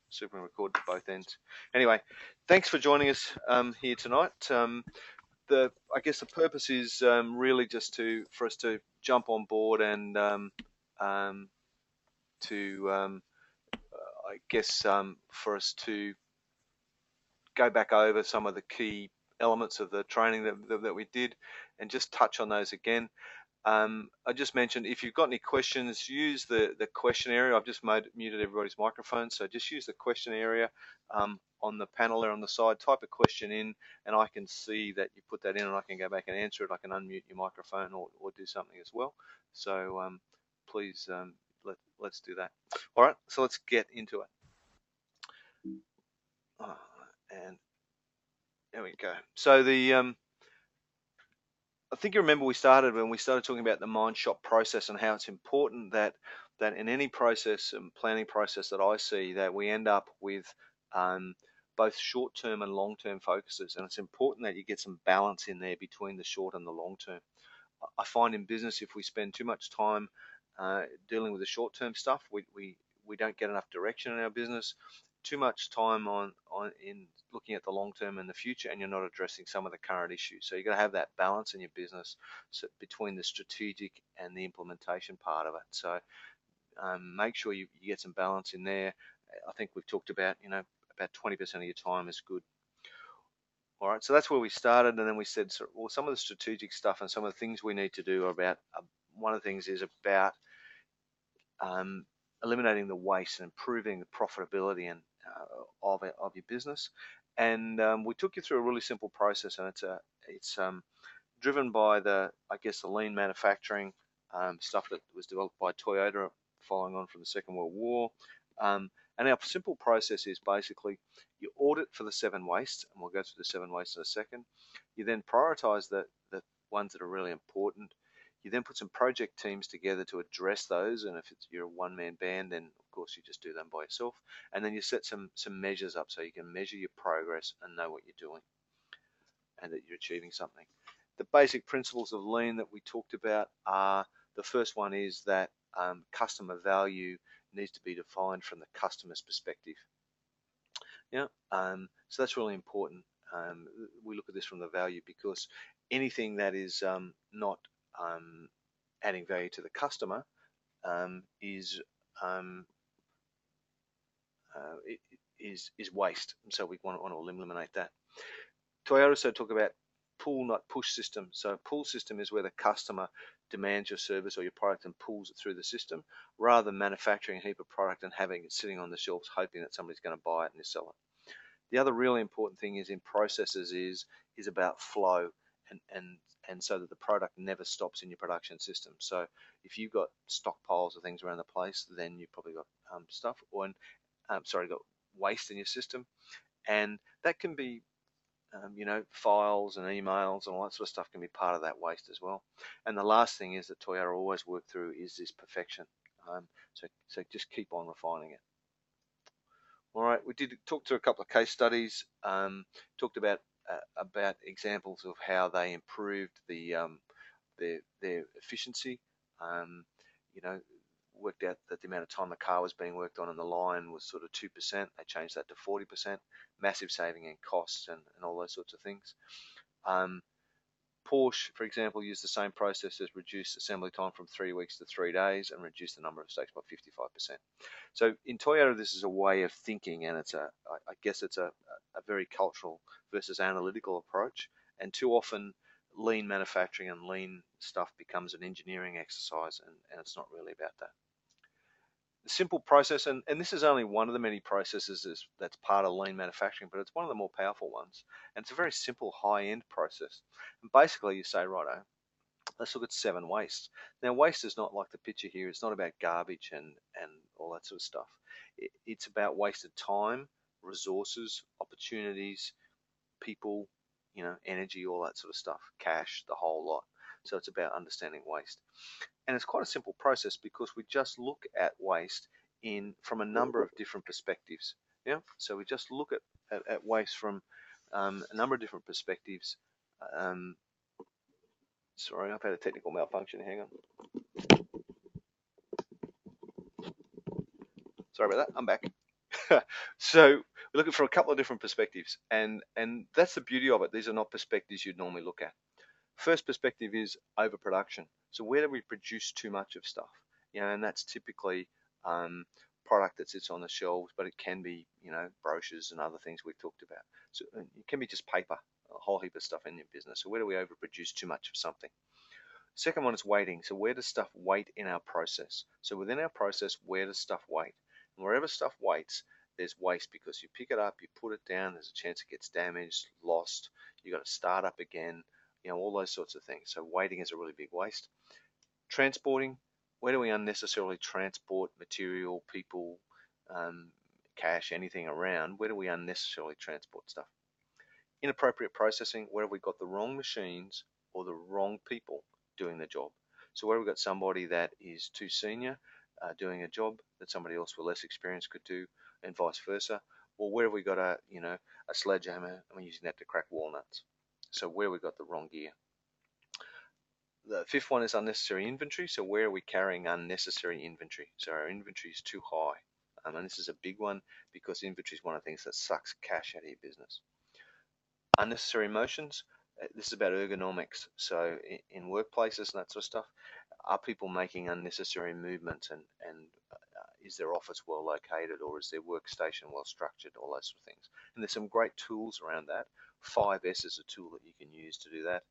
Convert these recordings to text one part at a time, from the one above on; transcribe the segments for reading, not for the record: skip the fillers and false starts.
super and record at both ends. Anyway, thanks for joining us here tonight. I guess the purpose is really just for us to jump on board and for us to go back over some of the key elements of the training that we did and just touch on those again. I just mentioned, if you've got any questions, use the question area. I've just muted everybody's microphone, so just use the question area on the panel there on the side. Type a question in, and I can see that you put that in, and I can go back and answer it. I can unmute your microphone or do something as well. So please, let's do that. All right, so let's get into it. And there we go. So I think you remember when we started talking about the Mindshot process and how it's important that in any process and planning process that I see, that we end up with both short-term and long-term focuses, and it's important that you get some balance in there between the short and the long-term. I find in business, if we spend too much time dealing with the short-term stuff, we don't get enough direction in our business. Too much time in looking at the long term and the future, and you're not addressing some of the current issues. So you've got to have that balance in your business between the strategic and the implementation part of it. So make sure you get some balance in there. I think we've talked about, about 20% of your time is good. All right, so that's where we started, and then we said, well, some of the strategic stuff and some of the things we need to do are about, one of the things is about eliminating the waste and improving the profitability and of your business. And we took you through a really simple process, and it's driven by the lean manufacturing stuff that was developed by Toyota following on from the Second World War. And our simple process is basically you audit for the 7 wastes, and we'll go through the 7 wastes in a second. You then prioritize the ones that are really important. You then put some project teams together to address those, and if you're a one-man band, then of course you just do them by yourself. And then you set some measures up so you can measure your progress and know what you're doing and that you're achieving something. The basic principles of lean that we talked about are, the first one is that customer value needs to be defined from the customer's perspective. So that's really important. We look at this from the value, because anything that is not adding value to the customer is waste, and so we want to eliminate that. Toyota also talk about pull, not push system. So pull system is where the customer demands your service or your product and pulls it through the system, rather than manufacturing a heap of product and having it sitting on the shelves hoping that somebody's going to buy it and you sell it. The other really important thing is in processes is about flow, and so that the product never stops in your production system. So if you've got stockpiles of things around the place, then you've probably got stuff, or got waste in your system, and that can be files and emails and all that sort of stuff can be part of that waste as well. And the last thing is that Toyota always work through is this perfection. So just keep on refining it. All right, we did talk through a couple of case studies. Talked about examples of how they improved their efficiency. Worked out that the amount of time the car was being worked on the line was sort of 2%. They changed that to 40%. Massive saving in costs and all those sorts of things. Porsche, for example, used the same process as reduced assembly time from 3 weeks to 3 days and reduced the number of mistakes by 55%. So in Toyota, this is a way of thinking, and it's a very cultural versus analytical approach. And too often, lean manufacturing and lean stuff becomes an engineering exercise, and it's not really about that. The simple process, and this is only one of the many processes that's part of lean manufacturing, but it's one of the more powerful ones. And it's a very simple high-end process. And basically you say, righto, let's look at 7 wastes. Now, waste is not like the picture here. It's not about garbage and all that sort of stuff. It's about wasted time, resources, opportunities, people, energy, all that sort of stuff, cash, the whole lot. So it's about understanding waste. And it's quite a simple process because we just look at waste from a number of different perspectives. So we just look at waste from a number of different perspectives. Sorry, I've had a technical malfunction. Hang on. Sorry about that. I'm back. So we're looking from a couple of different perspectives, and that's the beauty of it. These are not perspectives you'd normally look at. First perspective is overproduction. So where do we produce too much of stuff? And that's typically product that sits on the shelves, but it can be, brochures and other things we've talked about. So it can be just paper, a whole heap of stuff in your business. So where do we overproduce too much of something? Second one is waiting. So where does stuff wait in our process? So within our process, where does stuff wait? And wherever stuff waits, there's waste because you pick it up, you put it down, there's a chance it gets damaged, lost, you got to start up again, all those sorts of things. So waiting is a really big waste. Transporting, where do we unnecessarily transport material, people, cash, anything around? Where do we unnecessarily transport stuff? Inappropriate processing, where have we got the wrong machines or the wrong people doing the job? So where have we got somebody that is too senior doing a job that somebody else with less experience could do, and vice versa? Or where have we got a sledgehammer and we're using that to crack walnuts? So where have we got the wrong gear? The fifth one is unnecessary inventory. So where are we carrying unnecessary inventory? So our inventory is too high. And this is a big one because inventory is one of the things that sucks cash out of your business. Unnecessary emotions. This is about ergonomics. So in workplaces and that sort of stuff, are people making unnecessary movements, and is their office well located, or is their workstation well structured, all those sort of things. And there's some great tools around that. 5S is a tool that you can use to do that.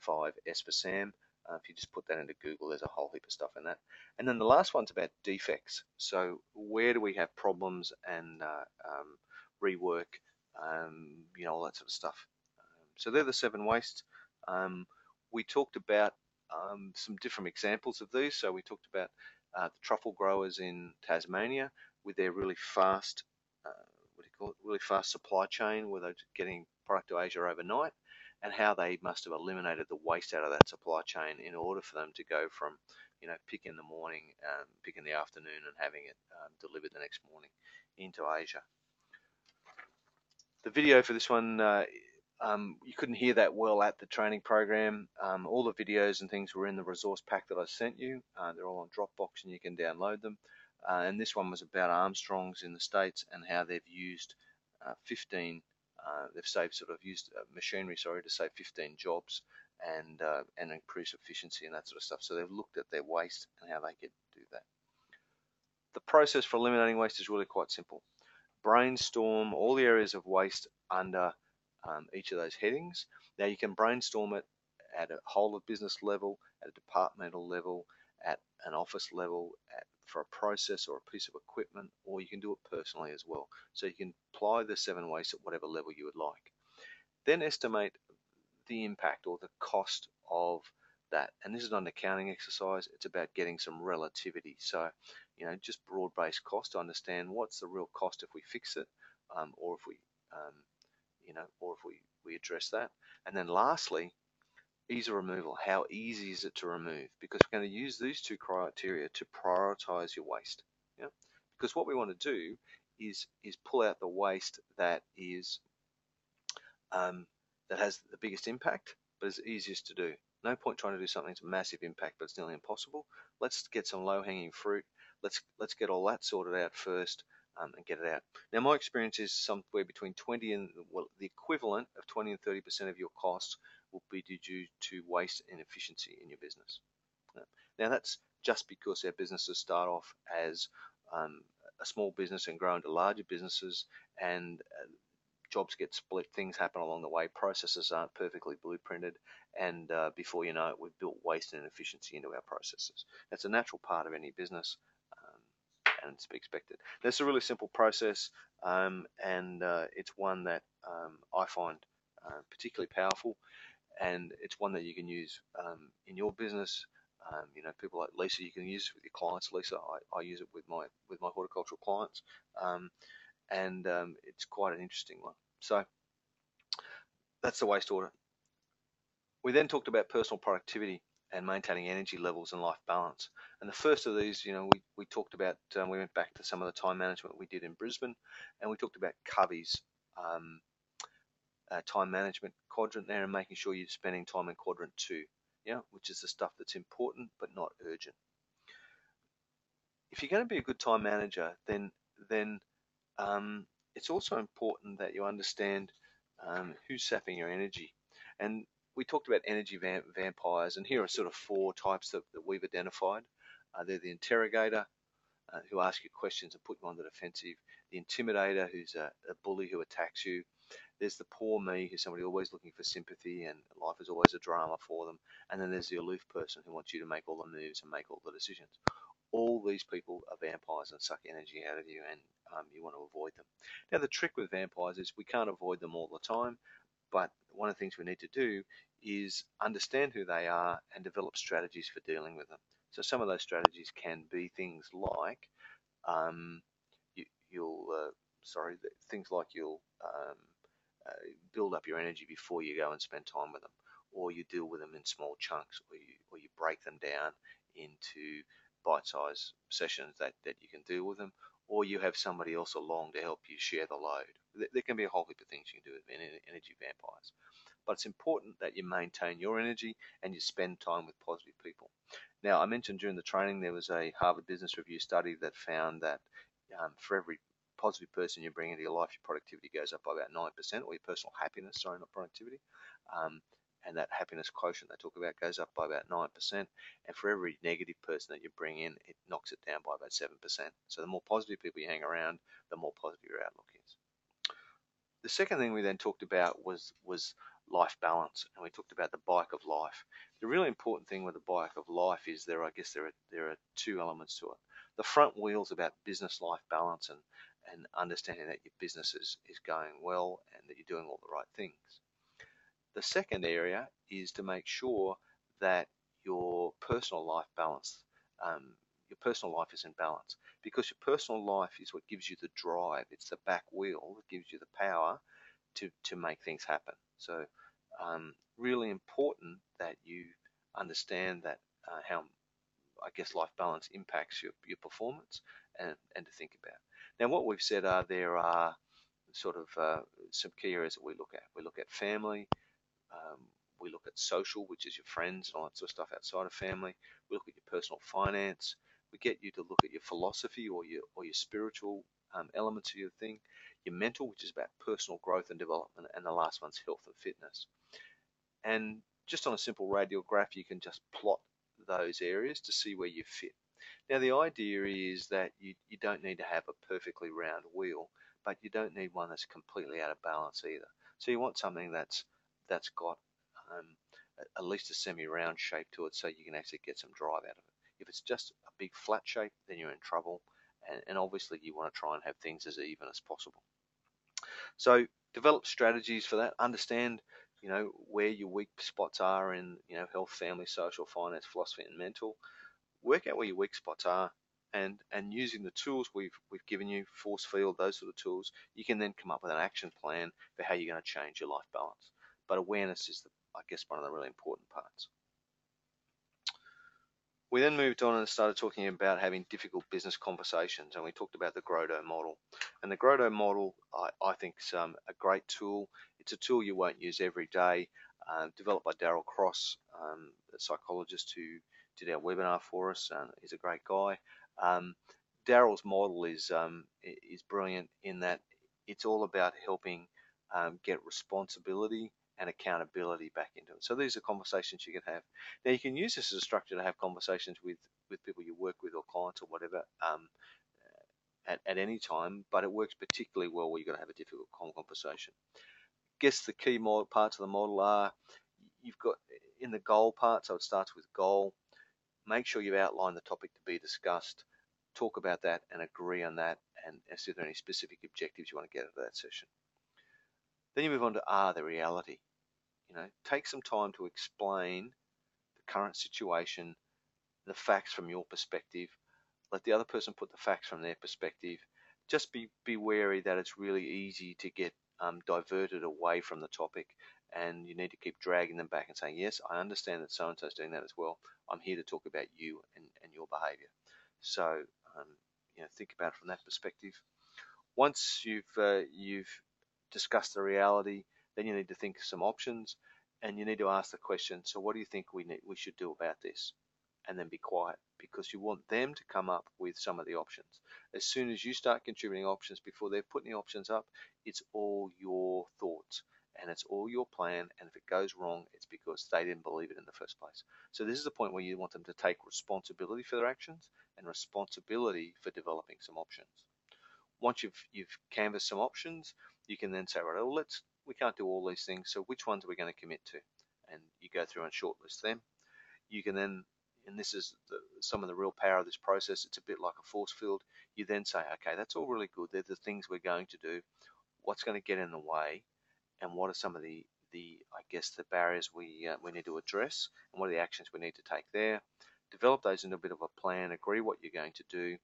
5S for Sam. If you just put that into Google, there's a whole heap of stuff in that. And then the last one's about defects. So where do we have problems and rework, all that sort of stuff. So they're the 7 wastes. We talked about some different examples of these. So we talked about the truffle growers in Tasmania with their really fast, really fast supply chain, where they're getting product to Asia overnight, and how they must have eliminated the waste out of that supply chain in order for them to go from, pick in the morning, pick in the afternoon, and having it delivered the next morning into Asia. The video for this one, you couldn't hear that well at the training program. All the videos and things were in the resource pack that I sent you. They're all on Dropbox and you can download them. And this one was about Armstrongs in the States and how they've used 15, used machinery, to save 15 jobs and increase efficiency and that sort of stuff. So they've looked at their waste and how they could do that. The process for eliminating waste is really quite simple. Brainstorm all the areas of waste under each of those headings. Now you can brainstorm it at a whole of business level, at a departmental level, at an office level, for a process or a piece of equipment, or you can do it personally as well. So you can apply the 7 wastes at whatever level you would like. Then estimate the impact or the cost of that. And this is not an accounting exercise. It's about getting some relativity. So, just broad-based cost to understand what's the real cost if we fix it, or if we address that. And then lastly, ease of removal. How easy is it to remove? Because we're going to use these 2 criteria to prioritize your waste. Because what we want to do is pull out the waste that is that has the biggest impact, but is easiest to do. No point trying to do something that's a massive impact, but it's nearly impossible. Let's get some low-hanging fruit. Let's get all that sorted out first and get it out. Now, my experience is somewhere between 20 and the equivalent of 20 and 30% of your costs will be due to waste and efficiency in your business. Now, that's just because our businesses start off as a small business and grow into larger businesses, and jobs get split, things happen along the way, processes aren't perfectly blueprinted, and before you know it, we've built waste and inefficiency into our processes. That's a natural part of any business, and it's to be expected. That's a really simple process, and it's one that I find particularly powerful, and it's one that you can use in your business. People like Lisa, you can use it with your clients. Lisa, I use it with my horticultural clients. And it's quite an interesting one. So that's the waste audit. We then talked about personal productivity and maintaining energy levels and life balance. And the first of these, we talked about, we went back to some of the time management we did in Brisbane, and we talked about Covey's time management quadrant there, and making sure you're spending time in quadrant 2, which is the stuff that's important but not urgent. If you're going to be a good time manager, then It's also important that you understand who's sapping your energy. And we talked about energy vampires, and here are sort of 4 types that we've identified. They're the interrogator, who asks you questions and put you on the defensive, the intimidator, who's a bully who attacks you. There's the poor me, who's somebody always looking for sympathy and life is always a drama for them. And then there's the aloof person who wants you to make all the moves and make all the decisions. All these people are vampires and suck energy out of you, and you want to avoid them. Now, the trick with vampires is we can't avoid them all the time, but one of the things we need to do is understand who they are and develop strategies for dealing with them. So some of those strategies can be things like um, you'll things like you'll build up your energy before you go and spend time with them, or you deal with them in small chunks, or you break them down into bite-sized sessions that you can deal with them, or you have somebody else along to help you share the load. There can be a whole heap of things you can do with energy vampires, but it's important that you maintain your energy and you spend time with positive people. Now, I mentioned during the training there was a Harvard Business Review study that found that for every positive person you bring into your life, your productivity goes up by about 9%, or your personal happiness, sorry, not productivity. And that happiness quotient they talk about goes up by about 9%. And for every negative person that you bring in, it knocks it down by about 7%. So the more positive people you hang around, the more positive your outlook is. The second thing we then talked about was life balance, and we talked about the bike of life. The really important thing with the bike of life is there are 2 elements to it. The front wheel is about business life balance and understanding that your business is going well and that you're doing all the right things. The second area is to make sure that your personal life balance, your personal life is in balance, because your personal life is what gives you the drive. It's the back wheel that gives you the power to make things happen. So really important that you understand that how life balance impacts your performance and to think about. Now, what we've said are there are sort of some key areas that we look at. We look at family, we look at social, which is your friends and all that sort of stuff outside of family. We look at your personal finance. We get you to look at your philosophy or your spiritual elements of your thing. Your mental, which is about personal growth and development, and the last one's health and fitness. And just on a simple radial graph, you can just plot those areas to see where you fit. Now, the idea is that you don't need to have a perfectly round wheel, but you don't need one that's completely out of balance either. So you want something that's got at least a semi-round shape to it, so you can actually get some drive out of it. If it's just a big flat shape, then you're in trouble, and obviously you want to try and have things as even as possible. So develop strategies for that. Understand, where your weak spots are in, health, family, social, finance, philosophy, and mental. Work out where your weak spots are, and using the tools we've given you, force field, those sort of tools, you can then come up with an action plan for how you're going to change your life balance. But awareness is, one of the really important parts. We then moved on and started talking about having difficult business conversations, and we talked about the grotto model. And the grotto model, I think, is a great tool. It's a tool you won't use every day, developed by Darryl Cross, a psychologist who did our webinar for us. He's a great guy. Darryl's model is brilliant in that it's all about helping get responsibility and accountability back into it. So these are conversations you can have. Now, you can use this as a structure to have conversations with people you work with or clients or whatever at any time, but it works particularly well where you've got to have a difficult conversation. Guess the key parts of the model are, you've got in the goal part, so it starts with goal. Make sure you've outlined the topic to be discussed, talk about that and agree on that, and see if there are any specific objectives you want to get out of that session. Then you move on to the reality. Take some time to explain the current situation, the facts from your perspective. Let the other person put the facts from their perspective. Just be wary that it's really easy to get diverted away from the topic, and you need to keep dragging them back and saying, yes, I understand that so-and-so is doing that as well. I'm here to talk about you and your behavior. So, think about it from that perspective. Once you've discussed the reality, then you need to think of some options, and you need to ask the question, so what do you think we should do about this? and then be quiet, because you want them to come up with some of the options. As soon as you start contributing options before they're putting the options up, it's all your thoughts and it's all your plan, and if it goes wrong, it's because they didn't believe it in the first place. So this is the point where you want them to take responsibility for their actions and responsibility for developing some options. Once you've canvassed some options, you can then say, right, well, we can't do all these things, so which ones are we going to commit to? And you go through and shortlist them. You can then, and this is some of the real power of this process, it's a bit like a force field. You then say, okay, that's all really good. They're the things we're going to do. What's going to get in the way? And what are some of the I guess the barriers we need to address, and what are the actions we need to take there? Develop those into a bit of a plan, agree what you're going to do,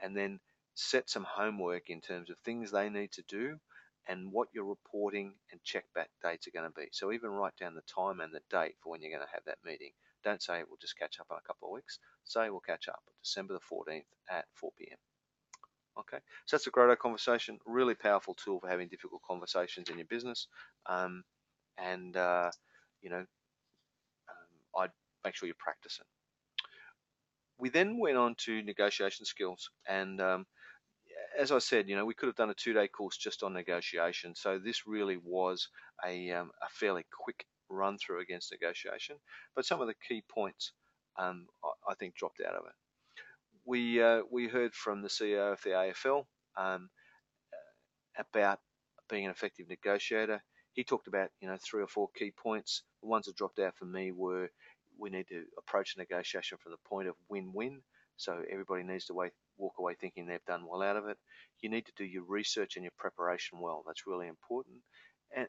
and then set some homework in terms of things they need to do and what your reporting and check back dates are going to be. So even write down the time and the date for when you're going to have that meeting. Don't say we'll just catch up in a couple of weeks. Say we'll catch up December the 14th at 4 p.m. Okay, so that's a grotto conversation, really powerful tool for having difficult conversations in your business. And you know, I'd make sure you practice it. We then went on to negotiation skills, and as I said, we could have done a 2-day course just on negotiation. So this really was a fairly quick run through against negotiation, but some of the key points I think dropped out of it. We heard from the CEO of the AFL about being an effective negotiator. He talked about 3 or 4 key points. The ones that dropped out for me were we need to approach negotiation from the point of win-win. So everybody needs to walk away thinking they've done well out of it. You need to do your research and your preparation well. That's really important.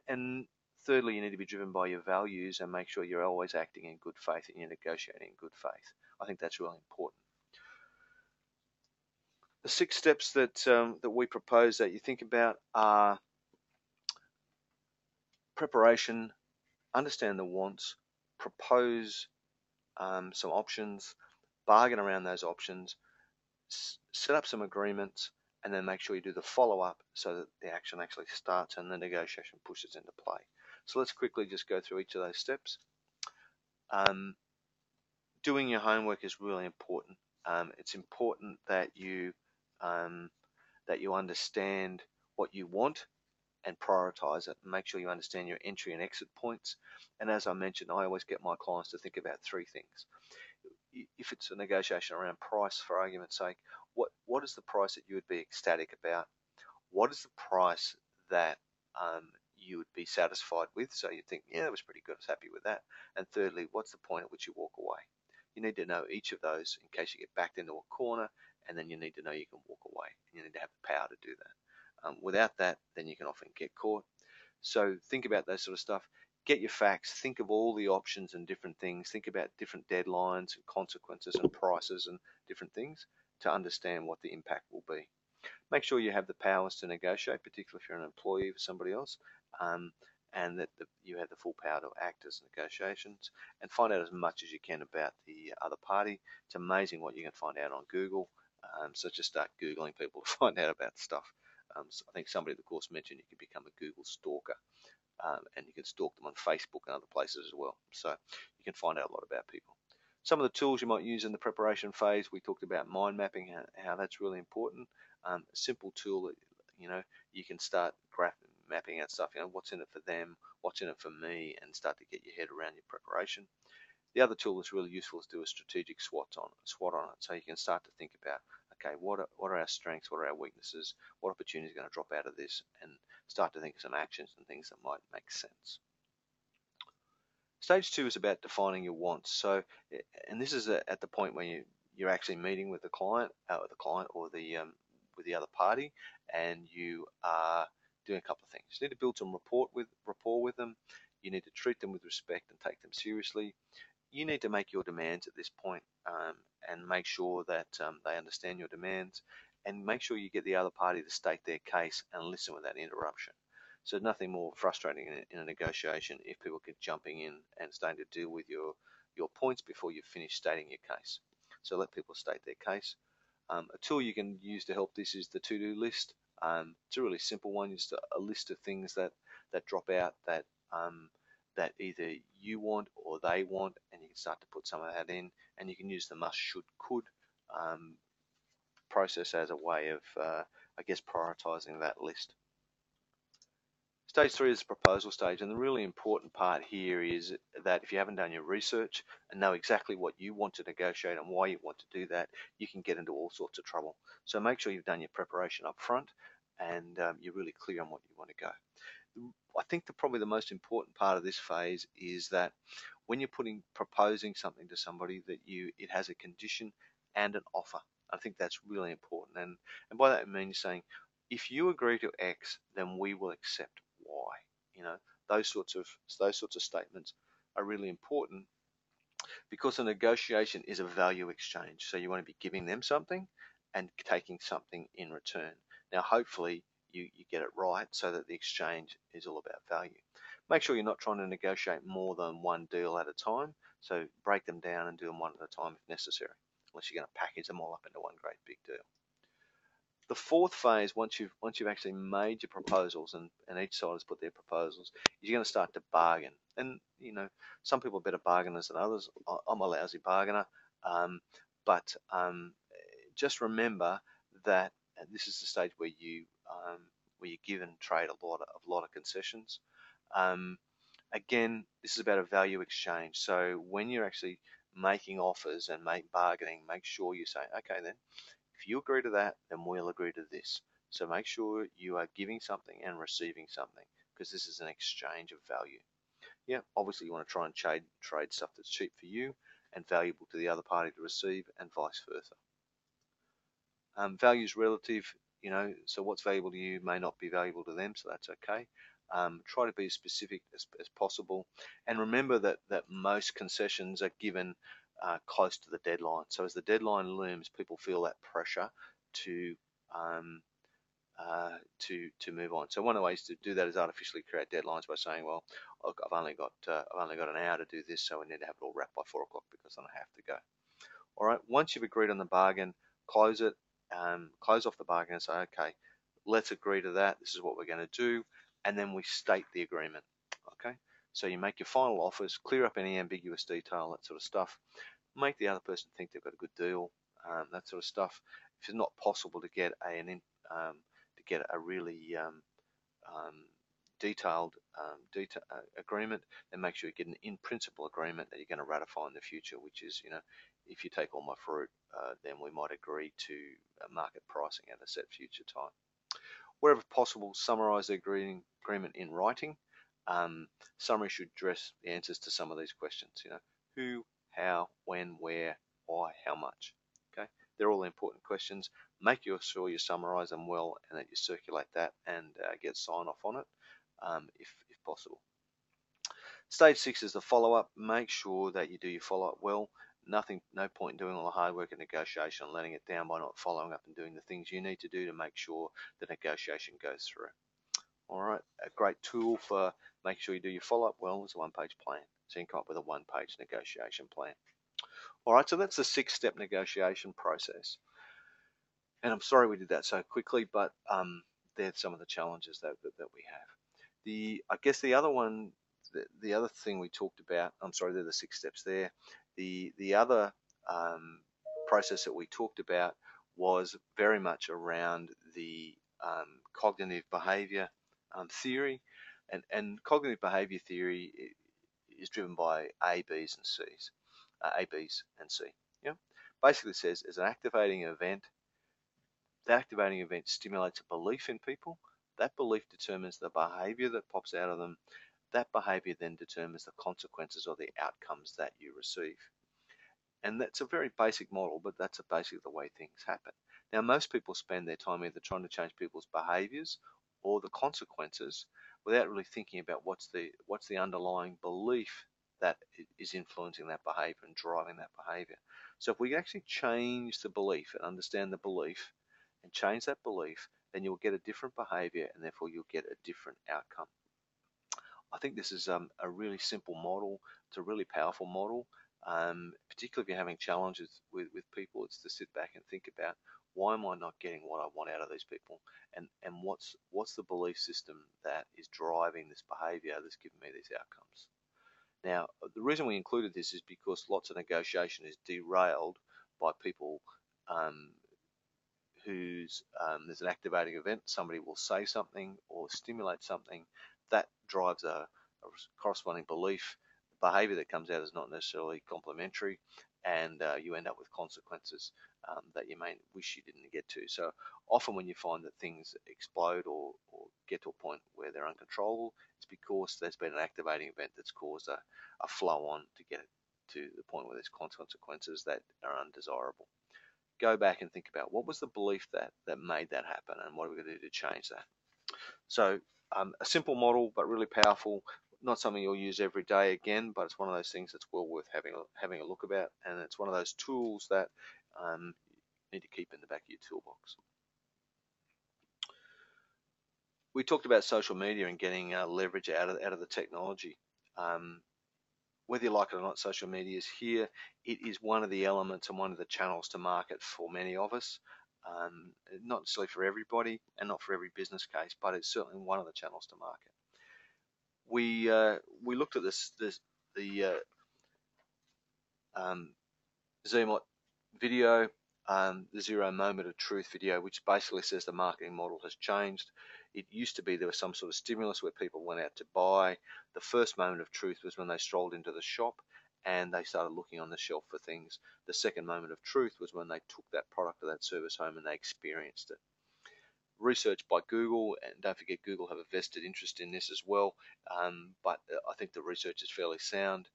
And thirdly, you need to be driven by your values and make sure you're always acting in good faith and you're negotiating in good faith. I think that's really important. The 6 steps that we propose that you think about are preparation, understand the wants, propose some options, bargain around those options, set up some agreements, and then make sure you do the follow-up so that the action actually starts and the negotiation pushes into play. So let's quickly just go through each of those steps. Doing your homework is really important. It's important that you understand what you want and prioritize it, and make sure you understand your entry and exit points. And as I mentioned, I always get my clients to think about 3 things. If it's a negotiation around price, for argument's sake, what is the price that you would be ecstatic about? What is the price that you would be satisfied with? So you think, yeah, that was pretty good, I was happy with that. And thirdly, what's the point at which you walk away? You need to know each of those in case you get backed into a corner, and then you need to know you can walk away. You need to have the power to do that. Without that, then you can often get caught. So think about that sort of stuff. Get your facts. Think of all the options and different things. Think about different deadlines and consequences and prices and different things to understand what the impact will be. Make sure you have the powers to negotiate, particularly if you're an employee for somebody else, and that you have the full power to act as negotiations, and find out as much as you can about the other party. It's amazing what you can find out on Google. So just start Googling people to find out about stuff. So I think somebody, of course, mentioned you can become a Google stalker, and you can stalk them on Facebook and other places as well. So you can find out a lot about people. Some of the tools you might use in the preparation phase, we talked about mind mapping, how that's really important. A simple tool that you can start mapping out stuff. What's in it for them, what's in it for me, and start to get your head around your preparation. The other tool that's really useful is do a strategic SWOT on it, so you can start to think about, okay, what are our strengths, what are our weaknesses, what opportunities are going to drop out of this, and start to think of some actions and things that might make sense. Stage 2 is about defining your wants. So, and this is at the point when you're actually meeting with the client, or with the other party, and you are doing a couple of things. You need to build some rapport with them. You need to treat them with respect and take them seriously. You need to make your demands at this point, and make sure that they understand your demands, and make sure you get the other party to state their case and listen without interruption. So nothing more frustrating in a negotiation if people keep jumping in and starting to deal with your points before you finish stating your case. So let people state their case. A tool you can use to help this is the to-do list. It's a really simple one, just a list of things that drop out that that either you want or they want, and you can start to put some of that in, and you can use the must, should, could process as a way of, I guess, prioritizing that list. Stage 3 is the proposal stage, and the really important part here is that if you haven't done your research and know exactly what you want to negotiate and why you want to do that, you can get into all sorts of trouble. So make sure you've done your preparation up front and you're really clear on what you want to go. I think probably the most important part of this phase is that when you're proposing something to somebody, that it has a condition and an offer. I think that's really important, and by that I mean saying, if you agree to X, then we will accept Y. You know, those sorts of statements are really important because a negotiation is a value exchange. So you want to be giving them something and taking something in return. Now, hopefully, you get it right so that the exchange is all about value. Make sure you're not trying to negotiate more than one deal at a time. So break them down and do them one at a time if necessary, unless you're going to package them all up into one great big deal. The fourth phase, once you've actually made your proposals and each side has put their proposals, is you're going to start to bargain. And you know, some people are better bargainers than others. I'm a lousy bargainer, but just remember that this is the stage where you give and trade a lot of concessions. Again, this is about a value exchange. So when you're actually making offers and bargaining, make sure you say, okay, then if you agree to that, then we'll agree to this. So make sure you are giving something and receiving something, because this is an exchange of value. Yeah, obviously you want to try and trade stuff that's cheap for you and valuable to the other party to receive, and vice versa. Value is relative, you know, so what's valuable to you may not be valuable to them, so that's okay. Try to be as specific as possible, and remember that most concessions are given close to the deadline. So as the deadline looms, people feel that pressure to move on. So one of the ways to do that is artificially create deadlines by saying, well, look, I've only got an hour to do this, so we need to have it all wrapped by 4 o'clock because then I have to go. All right. Once you've agreed on the bargain, close it. Close off the bargain and say, okay, let's agree to that. This is what we're going to do, and then we state the agreement. Okay. So you make your final offers, clear up any ambiguous detail, that sort of stuff. Make the other person think they've got a good deal, that sort of stuff. If it's not possible to get a really detailed agreement, then make sure you get an in-principle agreement that you're going to ratify in the future, which is, you know, if you take all my fruit, then we might agree to market pricing at a set future time. Wherever possible, summarize the agreement in writing. Summary should address the answers to some of these questions, you know, who, how, when, where, why, how much. Okay, they're all important questions. Make sure you summarize them well and that you circulate that and get sign off on it if possible. Stage 6 is the follow-up. Make sure that you do your follow-up well. No point in doing all the hard work and negotiation and letting it down by not following up and doing the things you need to do to make sure the negotiation goes through. All right, a great tool for making sure you do your follow-up well is a one-page plan. So you can come up with a one-page negotiation plan. All right, so that's the 6-step negotiation process. And I'm sorry we did that so quickly, but they're some of the challenges that we have. I guess the other one, the other thing we talked about, I'm sorry, they're the 6 steps there. The other process that we talked about was very much around the cognitive behavior theory, and cognitive behavior theory is driven by A, B's, and C's. A, B's, and C. Yeah, basically says as an activating event, the activating event stimulates a belief in people. That belief determines the behavior that pops out of them. That behavior then determines the consequences or the outcomes that you receive. And that's a very basic model, but that's basically the way things happen. Now, most people spend their time either trying to change people's behaviors or the consequences without really thinking about what's the underlying belief that is influencing that behavior and driving that behavior. So if we actually change the belief and understand the belief and change that belief, then you'll get a different behavior and therefore you'll get a different outcome. I think this is a really simple model. It's a really powerful model. Particularly if you're having challenges with people, it's to sit back and think about, why am I not getting what I want out of these people, and what's the belief system that is driving this behavior that's giving me these outcomes. Now, the reason we included this is because lots of negotiation is derailed by people there's an activating event, somebody will say something or stimulate something that drives a corresponding belief. The behavior that comes out is not necessarily complementary, and you end up with consequences that you may wish you didn't get to. So often when you find that things explode or get to a point where they're uncontrollable, it's because there's been an activating event that's caused a flow on to get it to the point where there's consequences that are undesirable. Go back and think about what was the belief that made that happen, and what are we going to do to change that. So a simple model, but really powerful. Not something you'll use every day again, but it's one of those things that's well worth having a look about, and it's one of those tools that you need to keep in the back of your toolbox. We talked about social media and getting leverage out of the technology. Whether you like it or not, social media is here. It is one of the elements and one of the channels to market for many of us. Not necessarily for everybody and not for every business case, but it's certainly one of the channels to market. We looked at the ZMOT video, the Zero Moment of Truth video, which basically says the marketing model has changed. It used to be there was some sort of stimulus where people went out to buy. The first moment of truth was when they strolled into the shop and they started looking on the shelf for things. The second moment of truth was when they took that product or that service home and they experienced it. Research by Google, and don't forget Google have a vested interest in this as well, but I think the research is fairly sound,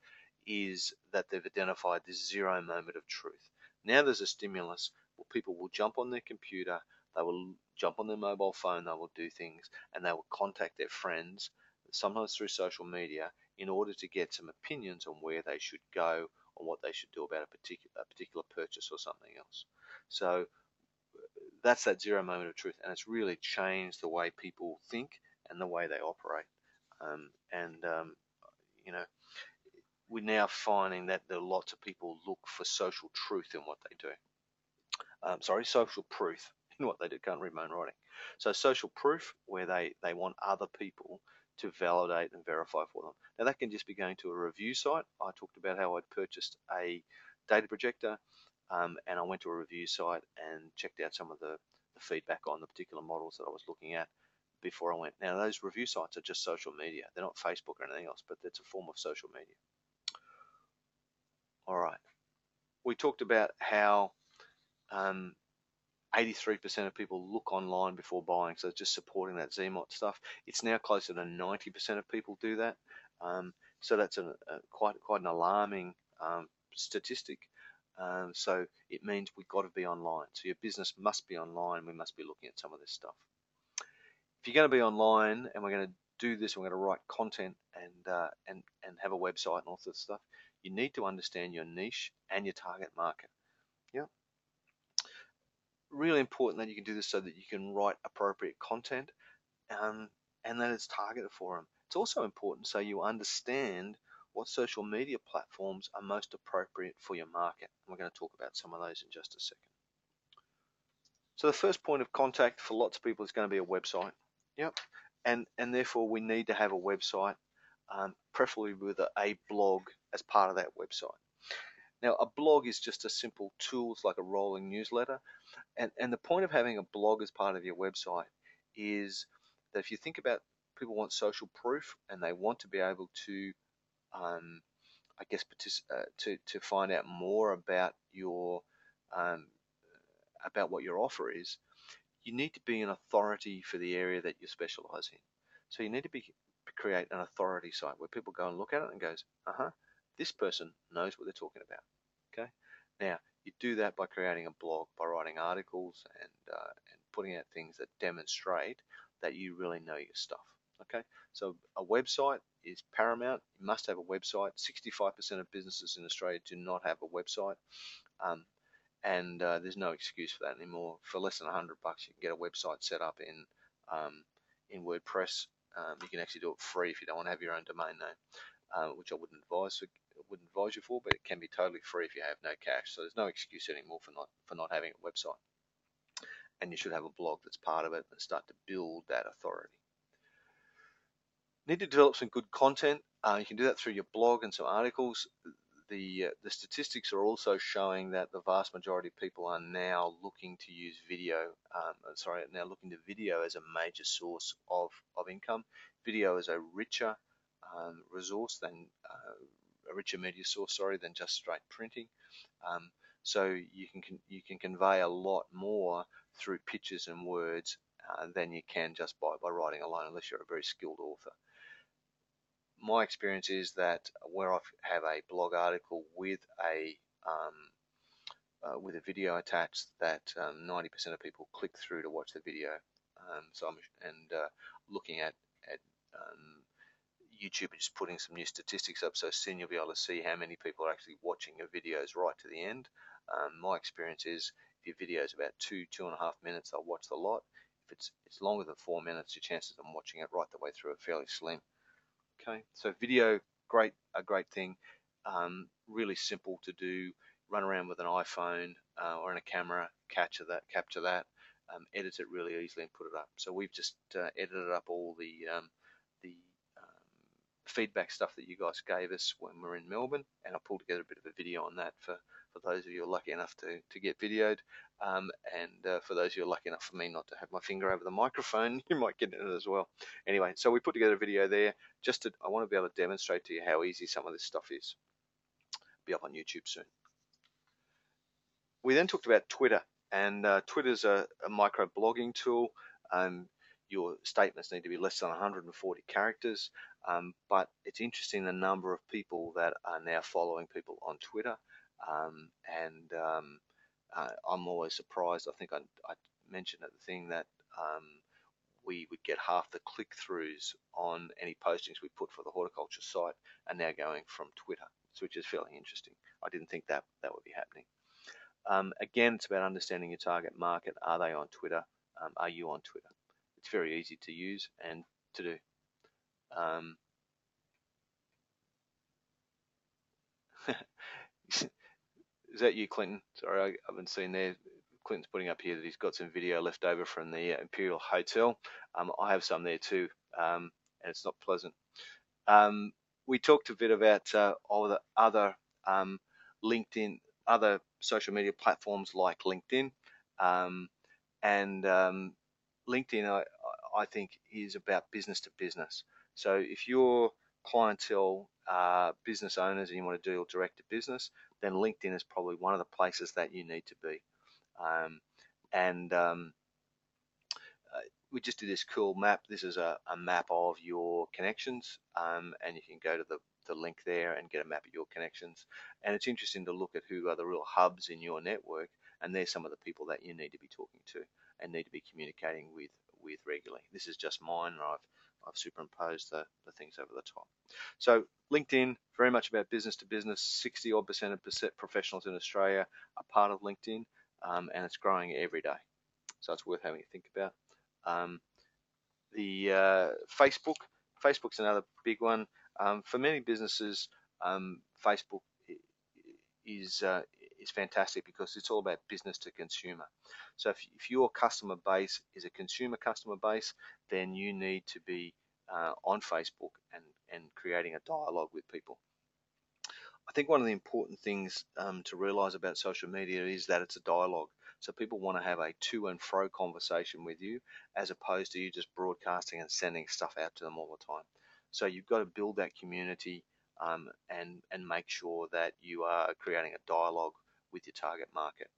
is that they've identified this zero moment of truth. Now there's a stimulus where people will jump on their computer, they will jump on their mobile phone, they will do things, and they will contact their friends, sometimes through social media, in order to get some opinions on where they should go, on what they should do about a particular purchase or something else. So that's that zero moment of truth, and it's really changed the way people think and the way they operate. You know, we're now finding that there are lots of people look for social truth in what they do. Social proof in what they do. Can't read my own writing. So social proof, where they want other people to validate and verify for them. Now that can just be going to a review site. I talked about how I'd purchased a data projector, and I went to a review site and checked out some of the feedback on the particular models that I was looking at before I went. Now those review sites are just social media. They're not Facebook or anything else, but it's a form of social media. All right. We talked about how 83% of people look online before buying, so just supporting that ZMOT stuff. It's now closer to 90% of people do that. So that's quite an alarming statistic. So it means we've got to be online. So your business must be online. We must be looking at some of this stuff. If you're going to be online and we're going to do this, we're going to write content and have a website and all sorts of stuff, you need to understand your niche and your target market. Yeah. Really important that you can do this so that you can write appropriate content and that it's targeted for them. It's also important so you understand what social media platforms are most appropriate for your market. We're going to talk about some of those in just a second. So the first point of contact for lots of people is going to be a website. Yep. And therefore we need to have a website, preferably with a blog as part of that website. Now a blog is just a simple tool. It's like a rolling newsletter. And the point of having a blog as part of your website is that if you think about, people want social proof and they want to be able to to find out more about about what your offer is, you need to be an authority for the area that you specialize in. So you need to create an authority site where people go and look at it and goes, this person knows what they're talking about. Okay. Now you do that by creating a blog, by writing articles and putting out things that demonstrate that you really know your stuff. Okay, so a website is paramount. You must have a website. 65% of businesses in Australia do not have a website, and there's no excuse for that anymore. For less than $100, you can get a website set up in WordPress. You can actually do it free if you don't want to have your own domain name, which I wouldn't advise you for, but it can be totally free if you have no cash. So there's no excuse anymore for not having a website. And you should have a blog that's part of it and start to build that authority. Need to develop some good content. You can do that through your blog and some articles. The statistics are also showing that the vast majority of people are now looking to use video. Now looking to video as a major source of income. Video is a richer resource than a richer media source, than just straight printing. So you can convey a lot more through pictures and words than you can just by writing alone, unless you're a very skilled author. My experience is that where I have a blog article with a video attached, that 90% of people click through to watch the video. Looking at YouTube, just putting some new statistics up, so soon you'll be able to see how many people are actually watching your videos right to the end. My experience is if your video is about 2.5 minutes, they'll watch the lot. If it's longer than 4 minutes, your chances of them watching it right the way through are fairly slim. Okay, so video, a great thing, really simple to do. Run around with an iPhone or in a camera, capture that, edit it really easily and put it up. So we've just edited up all the feedback stuff that you guys gave us when we were in Melbourne, and I pulled together a bit of a video on that for those of you who are lucky enough to get videoed, and for those of you who are lucky enough for me not to have my finger over the microphone, you might get in it as well. Anyway, so we put together a video there. I want to be able to demonstrate to you how easy some of this stuff is. Be up on YouTube soon. We then talked about Twitter, and Twitter's a micro blogging tool. Your statements need to be less than 140 characters, but it's interesting the number of people that are now following people on Twitter, I'm always surprised. I think I mentioned at the thing that we would get half the click-throughs on any postings we put for the horticulture site are now going from Twitter, which is fairly interesting. I didn't think that would be happening. Again, it's about understanding your target market. Are they on Twitter? Are you on Twitter? It's very easy to use and to do. Is that you, Clinton? Sorry, I haven't seen there. Clinton's putting up here that he's got some video left over from the Imperial Hotel. I have some there too, and it's not pleasant. We talked a bit about all the other LinkedIn, other social media platforms like LinkedIn, and LinkedIn I think is about business to business. So if your clientele are business owners and you want to deal direct to business, then LinkedIn is probably one of the places that you need to be. We just did this cool map. This is a map of your connections, and you can go to the link there and get a map of your connections. And it's interesting to look at who are the real hubs in your network, and there's some of the people that you need to be talking to and need to be communicating with regularly. This is just mine, and I've superimposed the things over the top. So LinkedIn, very much about business to business. 60% of professionals in Australia are part of LinkedIn, and it's growing every day. So it's worth having a think about. Facebook's another big one. For many businesses, Facebook is fantastic because it's all about business to consumer. So if your customer base is a consumer customer base, then you need to be on Facebook and creating a dialogue with people. I think one of the important things to realize about social media is that it's a dialogue. So people want to have a to and fro conversation with you, as opposed to you just broadcasting and sending stuff out to them all the time. So you've got to build that community and make sure that you are creating a dialogue with your target market.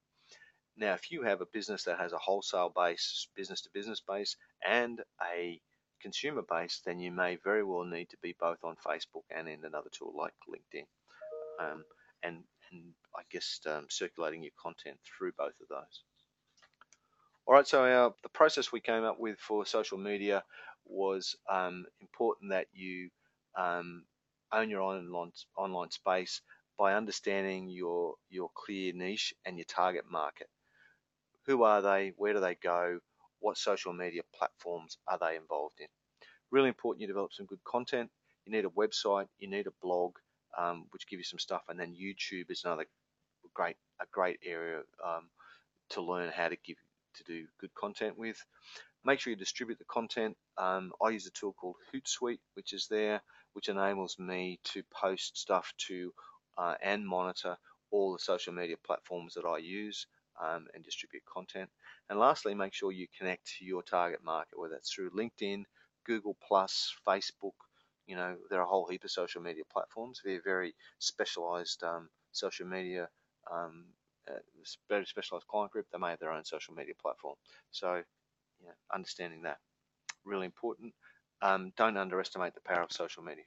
Now, if you have a business that has a wholesale base, business to business base, and a consumer base, then you may very well need to be both on Facebook and in another tool like LinkedIn. And I guess circulating your content through both of those. All right, so the process we came up with for social media was important that you own your online space by understanding your clear niche and your target market. Who are they? Where do they go? What social media platforms are they involved in? Really important you develop some good content. You need a website, you need a blog, which give you some stuff, and then YouTube is another great area to learn how to do good content with. Make sure you distribute the content. I use a tool called Hootsuite, which is there, which enables me to post stuff to and monitor all the social media platforms that I use and distribute content. And lastly, make sure you connect to your target market, whether that's through LinkedIn, Google Plus, Facebook. You know, there are a whole heap of social media platforms. They're very specialized social media, um, very specialized client group. They may have their own social media platform. So, you know, understanding that, really important. Don't underestimate the power of social media.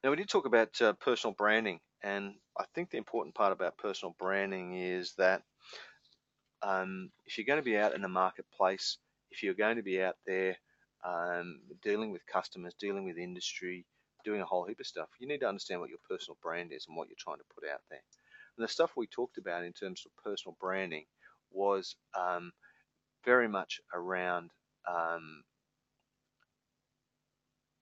Now, we did talk about personal branding, and I think the important part about personal branding is that if you're going to be out in the marketplace, if you're going to be out there dealing with customers, dealing with industry, doing a whole heap of stuff, you need to understand what your personal brand is and what you're trying to put out there. And the stuff we talked about in terms of personal branding was very much around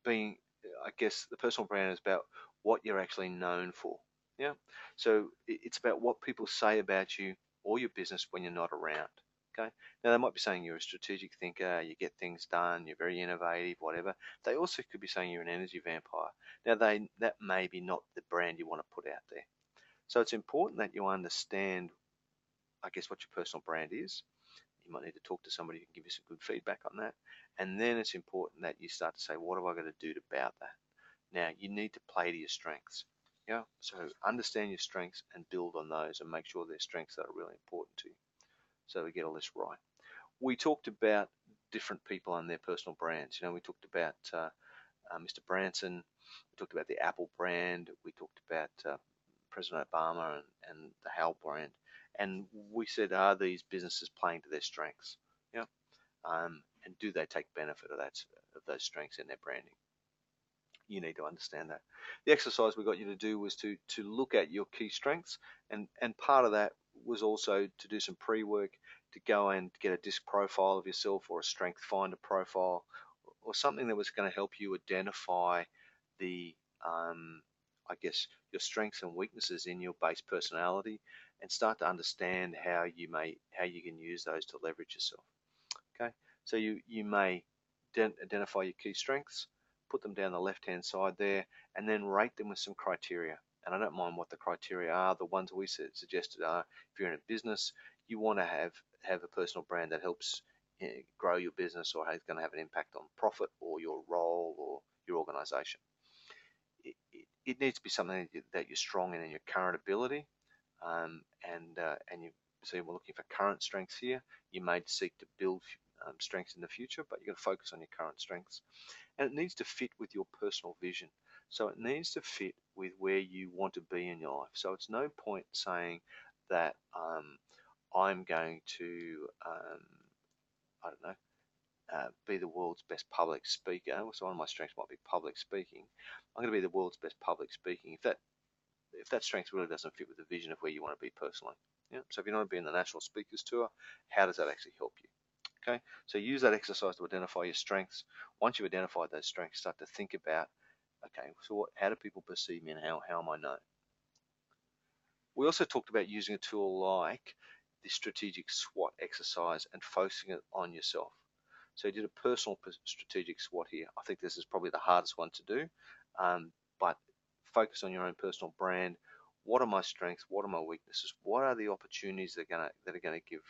being, I guess, the personal brand is about what you're actually known for. Yeah. So it's about what people say about you or your business when you're not around. Okay. Now they might be saying you're a strategic thinker, you get things done, you're very innovative, whatever. They also could be saying you're an energy vampire. Now that may be not the brand you want to put out there. So it's important that you understand, I guess, what your personal brand is. You might need to talk to somebody who can give you some good feedback on that. And then it's important that you start to say, what have I got to do about that? Now, you need to play to your strengths. Yeah. So understand your strengths and build on those and make sure they're strengths that are really important to you. So we get all this right. We talked about different people and their personal brands. You know, we talked about Mr. Branson. We talked about the Apple brand. We talked about President Obama and the Hal brand. And we said, are these businesses playing to their strengths? Yeah. And do they take benefit of those strengths in their branding? You need to understand that. The exercise we got you to do was to look at your key strengths, and part of that was also to do some pre-work, to go and get a disc profile of yourself or a strength finder profile or something that was going to help you identify the I guess your strengths and weaknesses in your base personality and start to understand how you can use those to leverage yourself. Okay, so you may identify your key strengths, put them down the left hand side there, and then rate them with some criteria. And I don't mind what the criteria are. The ones we suggested are, if you're in a business, you want to have a personal brand that helps grow your business or is going to have an impact on profit or your role or your organization. It needs to be something that you're strong in your current ability, and you. So we're looking for current strengths here. You may seek to build strengths in the future, but you've got to focus on your current strengths. And it needs to fit with your personal vision. So it needs to fit with where you want to be in your life. So it's no point saying that I'm going to, I don't know, be the world's best public speaker. So one of my strengths might be public speaking. I'm going to be the world's best public speaking. If that strength really doesn't fit with the vision of where you want to be personally. Yeah. So if you want to be in the National Speakers Tour, how does that actually help you? Okay. So use that exercise to identify your strengths. Once you've identified those strengths, start to think about, okay, so how do people perceive me and how am I known? We also talked about using a tool like the strategic SWOT exercise and focusing it on yourself. So you did a personal strategic SWOT here. I think this is probably the hardest one to do, but focus on your own personal brand. What are my strengths? What are my weaknesses? What are the opportunities that are going to give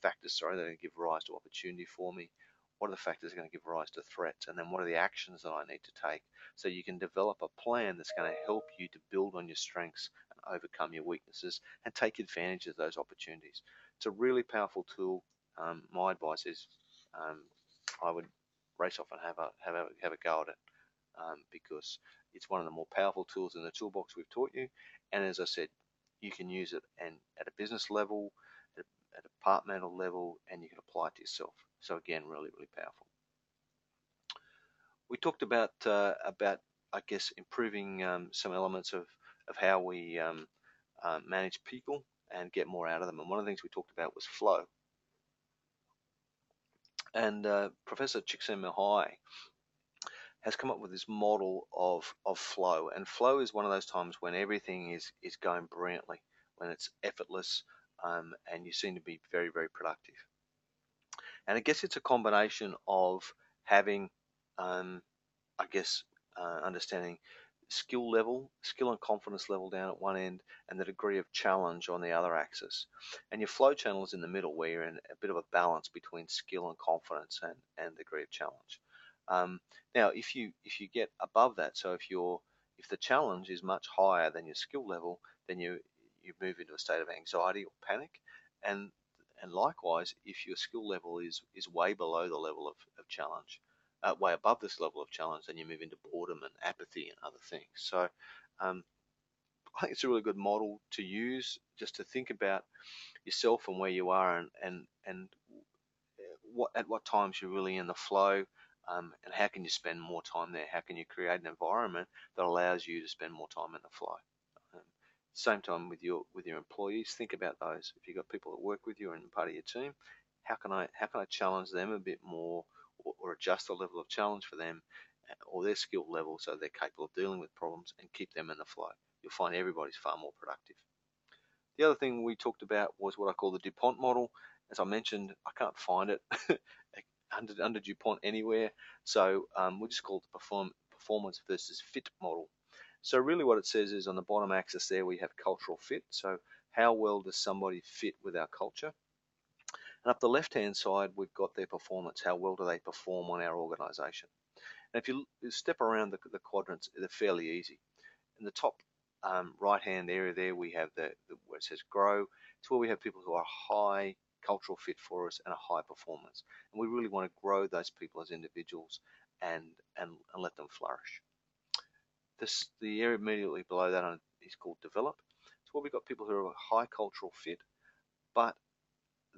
factors? Sorry, that are going to give rise to opportunity for me. What are the factors that are going to give rise to threats? And then what are the actions that I need to take? So you can develop a plan that's going to help you to build on your strengths and overcome your weaknesses and take advantage of those opportunities. It's a really powerful tool. My advice is I would race off and have a go at it because it's one of the more powerful tools in the toolbox we've taught you. And as I said, you can use it at a business level, at a departmental level, and you can apply it to yourself. So again, really, really powerful. We talked about I guess improving some elements of how we manage people and get more out of them. And one of the things we talked about was flow. And Professor Csikszentmihalyi has come up with this model of flow. And flow is one of those times when everything is going brilliantly, when it's effortless, and you seem to be very, very productive. And I guess it's a combination of having, I guess, understanding skill and confidence level down at one end, and the degree of challenge on the other axis. And your flow channel is in the middle, where you're in a bit of a balance between skill and confidence and degree of challenge. Now, if you get above that, so if the challenge is much higher than your skill level, then you move into a state of anxiety or panic, and and likewise, if your skill level is way below the level of challenge, way above this level of challenge, then you move into boredom and apathy and other things. So um, I think it's a really good model to use, just to think about yourself and where you are, and what times you're really in the flow, and how can you spend more time there? How can you create an environment that allows you to spend more time in the flow? Um, Same time with your employees, think about those. If you've got people that work with you and part of your team, how can I challenge them a bit more, or adjust the level of challenge for them, or their skill level, so they're capable of dealing with problems, and keep them in the flow? You'll find everybody's far more productive. The other thing we talked about was what I call the DuPont model. As I mentioned, I can't find it under DuPont anywhere, so we just call it the performance versus fit model. So really what it says is, on the bottom axis there we have cultural fit, so how well does somebody fit with our culture? And up the left-hand side we've got their performance, how well do they perform on our organization? And if you step around the quadrants, they're fairly easy. In the top right-hand area there, we have where it says grow. It's where we have people who are high cultural fit for us and a high performance. And we really want to grow those people as individuals and let them flourish. The area immediately below that is called develop. It's where we've got people who are high cultural fit, but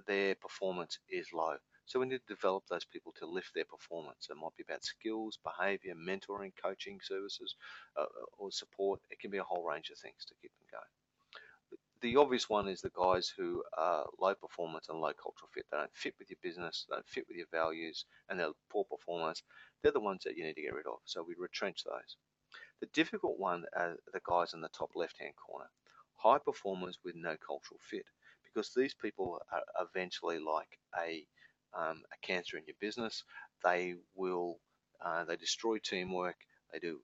their performance is low. So we need to develop those people to lift their performance. It might be about skills, behavior, mentoring, coaching services, or support. It can be a whole range of things to keep them going. The obvious one is the guys who are low performance and low cultural fit. They don't fit with your business, they don't fit with your values, and they're poor performers. They're the ones that you need to get rid of. So we retrench those. The difficult one are the guys in the top left-hand corner. High performers with no cultural fit, because these people are eventually like a cancer in your business. They will they destroy teamwork. They do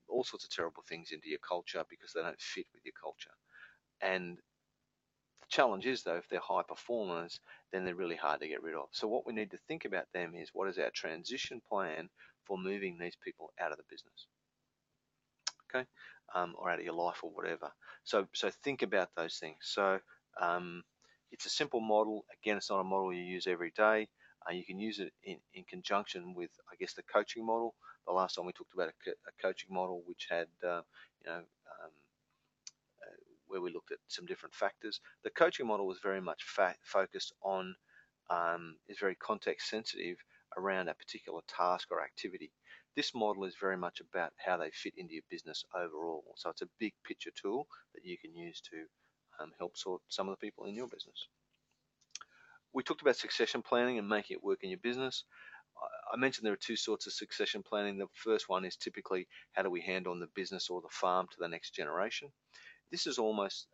all sorts of terrible things into your culture because they don't fit with your culture. And the challenge is, though, if they're high performers, then they're really hard to get rid of. So what we need to think about them is, what is our transition plan for moving these people out of the business? Okay, or out of your life or whatever. So think about those things. So it's a simple model. Again, it's not a model you use every day. You can use it in conjunction with, I guess, the coaching model. The last time we talked about a coaching model which had, where we looked at some different factors. The coaching model was very much focused on, is very context sensitive around a particular task or activity. This model is very much about how they fit into your business overall. So it's a big picture tool that you can use to help sort some of the people in your business. We talked about succession planning and making it work in your business. I mentioned there are two sorts of succession planning. The first one is typically, how do we hand on the business or the farm to the next generation? This is almost,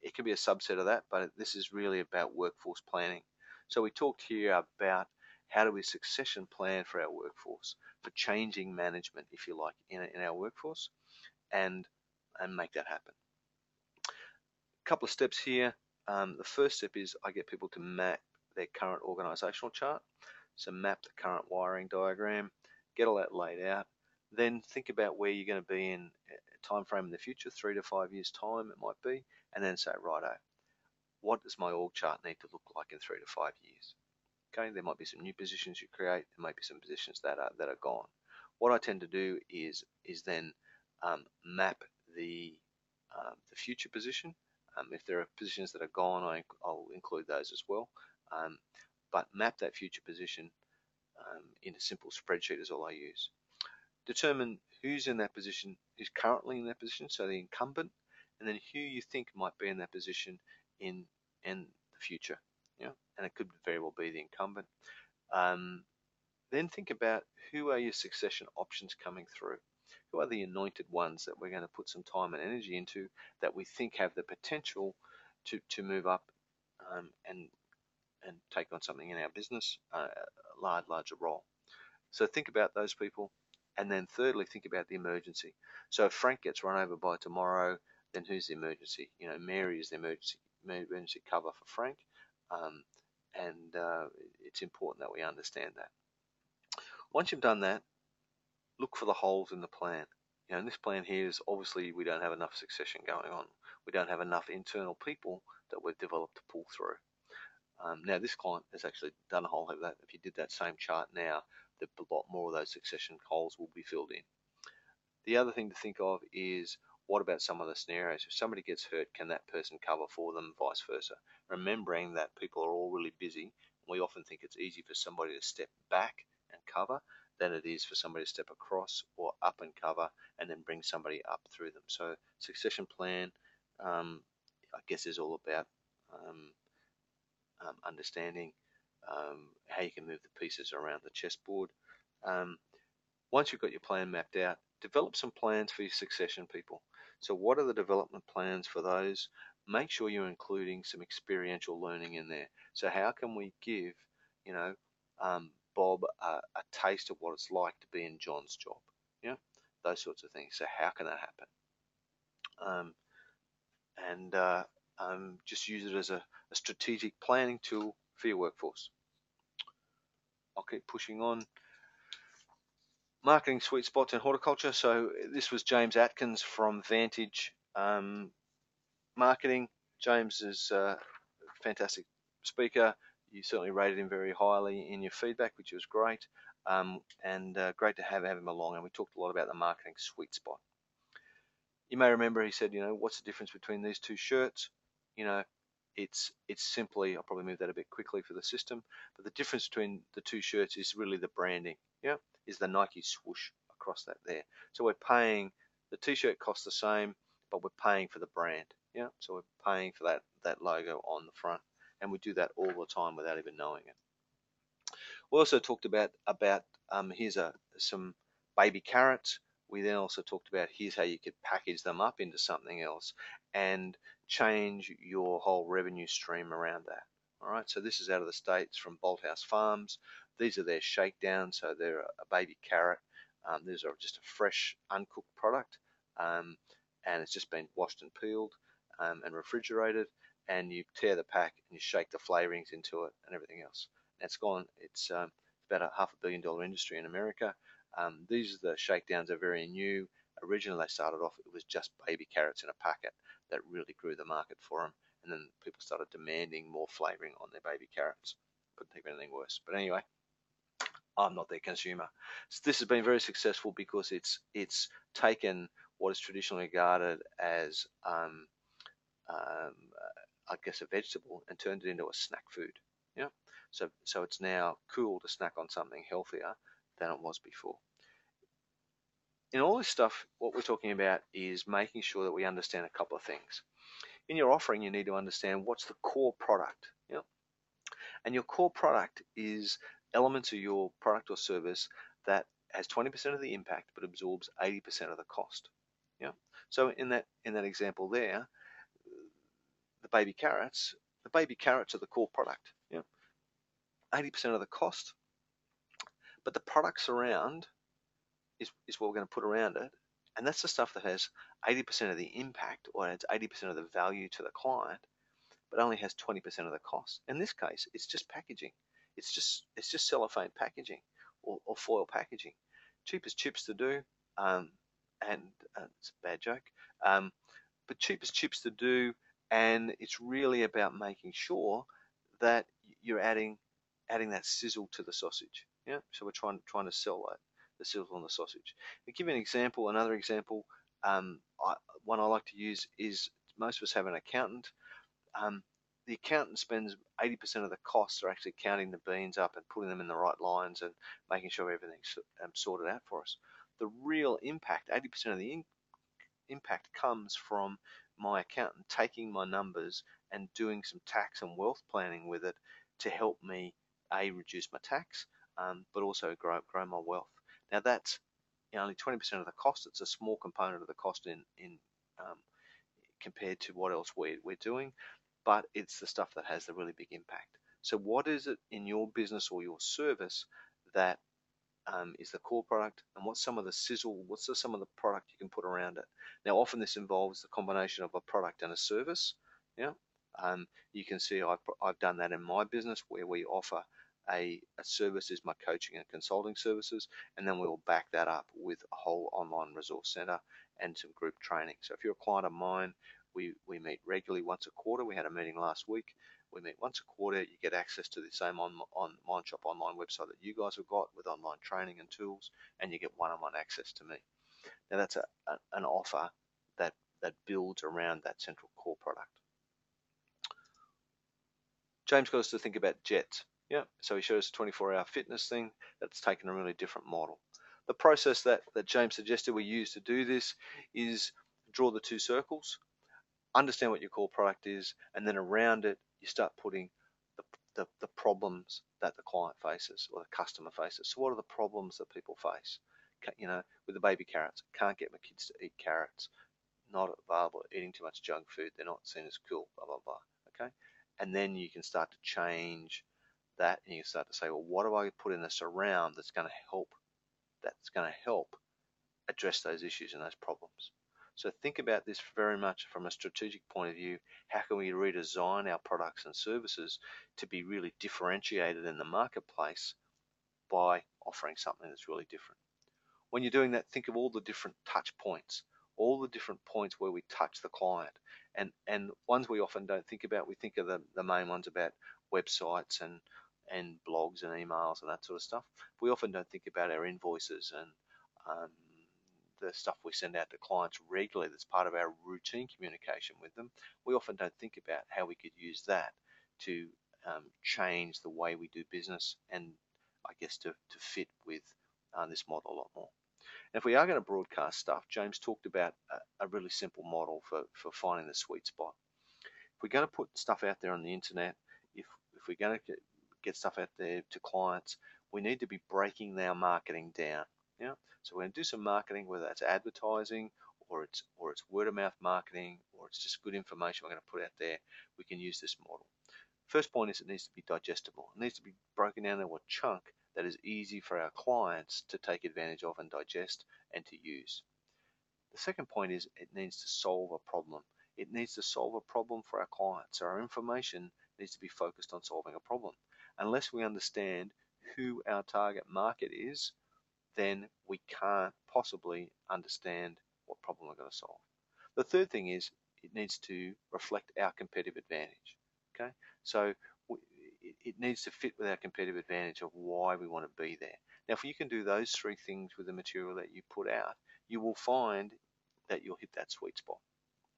it can be a subset of that, but this is really about workforce planning. So we talked here about how do we succession plan for our workforce, for changing management, if you like, in our workforce, and make that happen. A couple of steps here. The first step is, I get people to map their current organizational chart. So map the current wiring diagram, get all that laid out, then think about where you're going to be in a time frame in the future, 3 to 5 years time it might be, and then say, righto, what does my org chart need to look like in 3 to 5 years? Okay, there might be some new positions you create, there might be some positions that are gone. What I tend to do is then map the future position. If there are positions that are gone, I'll include those as well. But map that future position in a simple spreadsheet is all I use. Determine who's in that position, who's currently in that position, so the incumbent, and then who you think might be in that position in the future. Yeah, and it could very well be the incumbent. Then think about, who are your succession options coming through? Who are the anointed ones that we're going to put some time and energy into, that we think have the potential to move up and and take on something in our business, a larger role. So think about those people. And then thirdly, think about the emergency. So if Frank gets run over by tomorrow, then who's the emergency? Mary is the emergency cover for Frank. And it's important that we understand that. Once you've done that, look for the holes in the plan. In this plan here is obviously we don't have enough succession going on. We don't have enough internal people that we've developed to pull through. Now this client has actually done a whole heap of that. If you did that same chart now, a lot more of those succession holes will be filled in. The other thing to think of is, what about some of the scenarios? If somebody gets hurt, can that person cover for them, vice versa? Remembering that people are all really busy. We often think it's easy for somebody to step back and cover than it is for somebody to step across or up and cover and then bring somebody up through them. So succession plan, I guess, is all about understanding how you can move the pieces around the chessboard. Once you've got your plan mapped out, develop some plans for your succession people. So what are the development plans for those? Make sure you're including some experiential learning in there. So how can we give, Bob a taste of what it's like to be in John's job? Those sorts of things. So how can that happen? Just use it as a strategic planning tool for your workforce. I'll keep pushing on. Marketing sweet spots in horticulture. So this was James Atkins from Vantage Marketing. James is a fantastic speaker. You certainly rated him very highly in your feedback, which was great, and great to have him along. And we talked a lot about the marketing sweet spot. You may remember he said, what's the difference between these two shirts? It's simply, I'll probably move that a bit quickly for the system, but the difference between the two shirts is really the branding, is the Nike swoosh across that there. So we're paying, the t-shirt costs the same, but we're paying for the brand, so we're paying for that logo on the front, and we do that all the time without even knowing it. We also talked about here's some baby carrots. We then also talked about here's how you could package them up into something else and change your whole revenue stream around that. All right, so this is out of the States from Bolthouse Farms. These are their shakedowns, so they're a baby carrot. These are just a fresh, uncooked product, and it's just been washed and peeled and refrigerated, and you tear the pack and you shake the flavorings into it and everything else. It's about a $500 million industry in America. These are the shakedowns are very new. Originally they started off, it was just baby carrots in a packet. That really grew the market for them, and then people started demanding more flavoring on their baby carrots. Couldn't think of anything worse. But anyway, I'm not their consumer. So this has been very successful because it's taken what is traditionally regarded as I guess a vegetable and turned it into a snack food. So it's now cool to snack on something healthier than it was before. In all this stuff, what we're talking about is making sure that we understand a couple of things. In your offering, you need to understand what's the core product. And your core product is elements of your product or service that has 20% of the impact but absorbs 80% of the cost. So in that example there, the baby carrots are the core product. 80% of the cost, but the products around is what we're going to put around it, and that's the stuff that has 80% of the impact, or adds 80% of the value to the client, but only has 20% of the cost. In this case, it's just packaging. It's just cellophane packaging or foil packaging. Cheap as chips to do, and it's a bad joke, but cheap as chips to do, and it's really about making sure that you're adding that sizzle to the sausage. So we're trying to sell that, the sizzle on the sausage. To give you an example, another example, one I like to use is, most of us have an accountant. The accountant spends 80% of the costs are actually counting the beans up and putting them in the right lines and making sure everything's sorted out for us. The real impact, 80% of the impact, comes from my accountant taking my numbers and doing some tax and wealth planning with it to help me reduce my tax, but also grow my wealth. Now that's only 20% of the cost. It's a small component of the cost in compared to what else we're doing, but it's the stuff that has the really big impact. So what is it in your business or your service that is the core product, and what's some of the sizzle, some of the product you can put around it. Now often this involves the combination of a product and a service. Yeah, you can see I've done that in my business where we offer a service is my coaching and consulting services, and then we'll back that up with a whole online resource center and some group training. So if you're a client of mine, we meet regularly once a quarter. We had a meeting last week. We meet once a quarter. You get access to the same on Mindshot online website that you guys have got with online training and tools, and you get one-on-one access to me. Now that's an offer that builds around that central core product. James got us to think about jets. Yeah, so he showed us a 24-hour fitness thing that's taken a really different model. The process that James suggested we use to do this is draw the two circles, understand what your core product is, and then around it you start putting the problems that the client faces or the customer faces. So what are the problems that people face? You know, with the baby carrots, can't get my kids to eat carrots, not available, eating too much junk food, they're not seen as cool, blah, blah, blah, okay? And then you can start to change that, and you can start to say, well, what do I put in the surround that's going to help address those issues and those problems? So think about this very much from a strategic point of view. How can we redesign our products and services to be really differentiated in the marketplace by offering something that's really different? When you're doing that, think of all the different touch points, all the different points where we touch the client, and ones we often don't think about. We think of the main ones about websites and blogs and emails and that sort of stuff. We often don't think about our invoices and the stuff we send out to clients regularly that's part of our routine communication with them. We often don't think about how we could use that to change the way we do business, and I guess to fit with this model a lot more. And if we are going to broadcast stuff, James talked about a really simple model for finding the sweet spot. If we're going to put stuff out there on the internet, if we're going to get stuff out there to clients, we need to be breaking our marketing down. Yeah, so we're going to do some marketing, whether that's advertising or it's word of mouth marketing, or it's just good information we're going to put out there. We can use this model. First point is it needs to be digestible. It needs to be broken down into a chunk that is easy for our clients to take advantage of and digest and to use. The second point is it needs to solve a problem. It needs to solve a problem for our clients. So our information needs to be focused on solving a problem. Unless we understand who our target market is, then we can't possibly understand what problem we're going to solve. The third thing is it needs to reflect our competitive advantage. Okay, so it needs to fit with our competitive advantage of why we want to be there. Now, if you can do those three things with the material that you put out, you will find that you'll hit that sweet spot.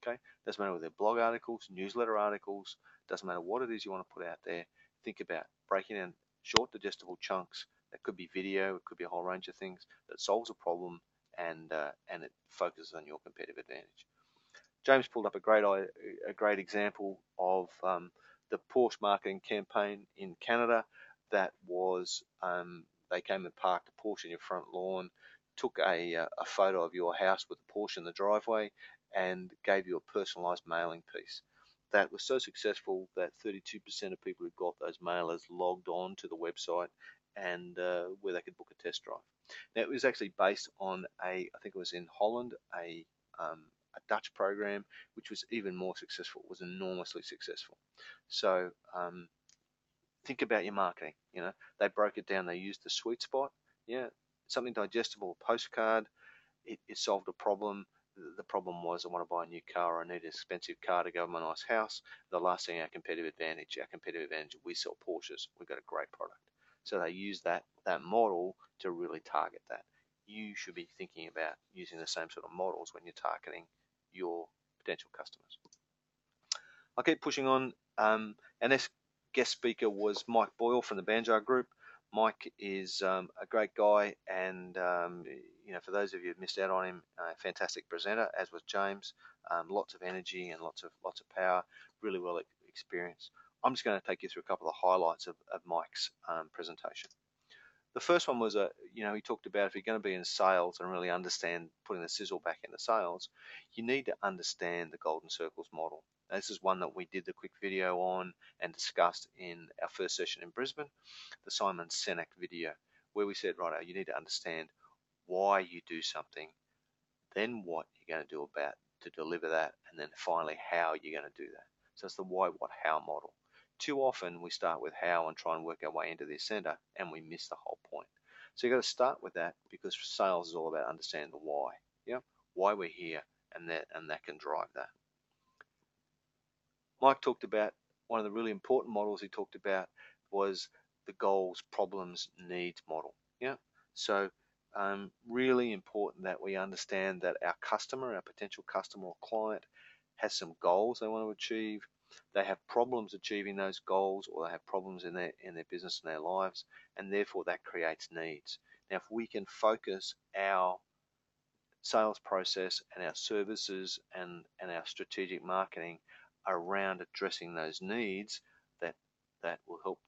Okay, doesn't matter whether they're blog articles, newsletter articles, doesn't matter what it is you want to put out there. Think about breaking in short, digestible chunks. That could be video, it could be a whole range of things that solves a problem and it focuses on your competitive advantage. James pulled up a great example of the Porsche marketing campaign in Canada. That was they came and parked a Porsche in your front lawn, took a photo of your house with the Porsche in the driveway, and gave you a personalized mailing piece. That was so successful that 32% of people who got those mailers logged on to the website and where they could book a test drive. Now, it was actually based on I think it was in Holland, a Dutch program, which was even more successful. It was enormously successful. So think about your marketing. You know, they broke it down. They used the sweet spot. Yeah, something digestible, a postcard. It solved a problem. The problem was I want to buy a new car, or I need an expensive car to go in my nice house. The last thing, our competitive advantage, we sell Porsches. We've got a great product. So they use that model to really target that. You should be thinking about using the same sort of models when you're targeting your potential customers. I'll keep pushing on. Our next guest speaker was Mike Boyle from the Banjar Group. Mike is a great guy, and you know, for those of you who missed out on him, a fantastic presenter, as was James. Lots of energy and lots of power. Really well experienced. I'm just going to take you through a couple of highlights of Mike's presentation. The first one was he talked about if you're going to be in sales and really understand putting the sizzle back into sales, you need to understand the golden circles model. This is one that we did the quick video on and discussed in our first session in Brisbane, the Simon Sinek video, where we said, right, you need to understand why you do something, then what you're going to do about to deliver that, and then finally how you're going to do that. So it's the why, what, how model. Too often we start with how and try and work our way into the center, and we miss the whole point. So you got to start with that, because sales is all about understanding the why. Yeah, why we're here, and that can drive that. Mike talked about one of the really important models he talked about was the goals, problems, needs model. Yeah, so really important that we understand that our customer, our potential customer or client, has some goals they want to achieve. They have problems achieving those goals, or they have problems in their business and their lives, and therefore that creates needs. Now, if we can focus our sales process and our services and our strategic marketing around addressing those needs, that will help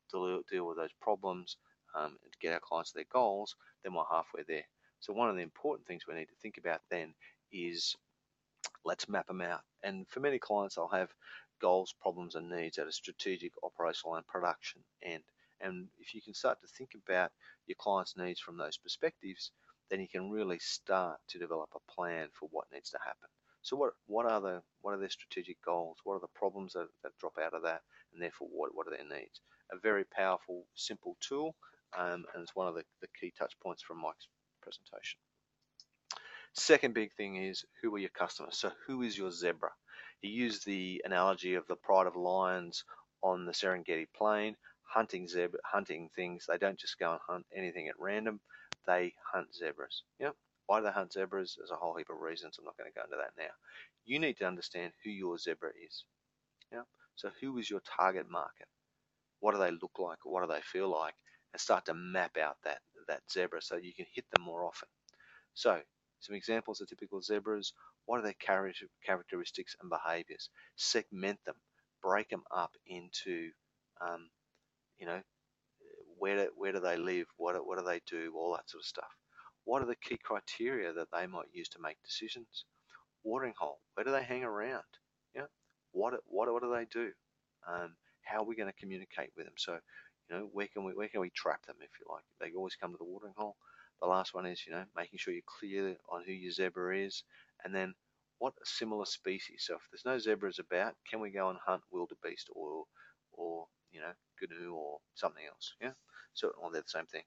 deal with those problems and get our clients their goals, then we're halfway there. So one of the important things we need to think about then is, let's map them out. And for many clients, I'll have goals, problems, and needs at a strategic, operational, and production end. And if you can start to think about your client's needs from those perspectives, then you can really start to develop a plan for what needs to happen. So what are their strategic goals? What are the problems that drop out of that? And therefore, what are their needs? A very powerful, simple tool, and it's one of the key touch points from Mike's presentation. Second big thing is, who are your customers? So who is your zebra? He used the analogy of the pride of lions on the Serengeti plain, hunting things. They don't just go and hunt anything at random. They hunt zebras. Yeah. Why do they hunt zebras? There's a whole heap of reasons. I'm not going to go into that now. You need to understand who your zebra is. Yeah. So who is your target market? What do they look like? What do they feel like? And start to map out that zebra so you can hit them more often. So some examples of typical zebras. What are their characteristics and behaviors? Segment them, break them up into, you know, where do they live? What do they do? All that sort of stuff. What are the key criteria that they might use to make decisions? Watering hole. Where do they hang around? Yeah. What do they do? How are we going to communicate with them? So, where can we trap them, if you like? They always come to the watering hole. The last one is, making sure you're clear on who your zebra is, and then what similar species. So if there's no zebras about, can we go and hunt wildebeest or gnu or something else? Yeah. So, or they're the same thing,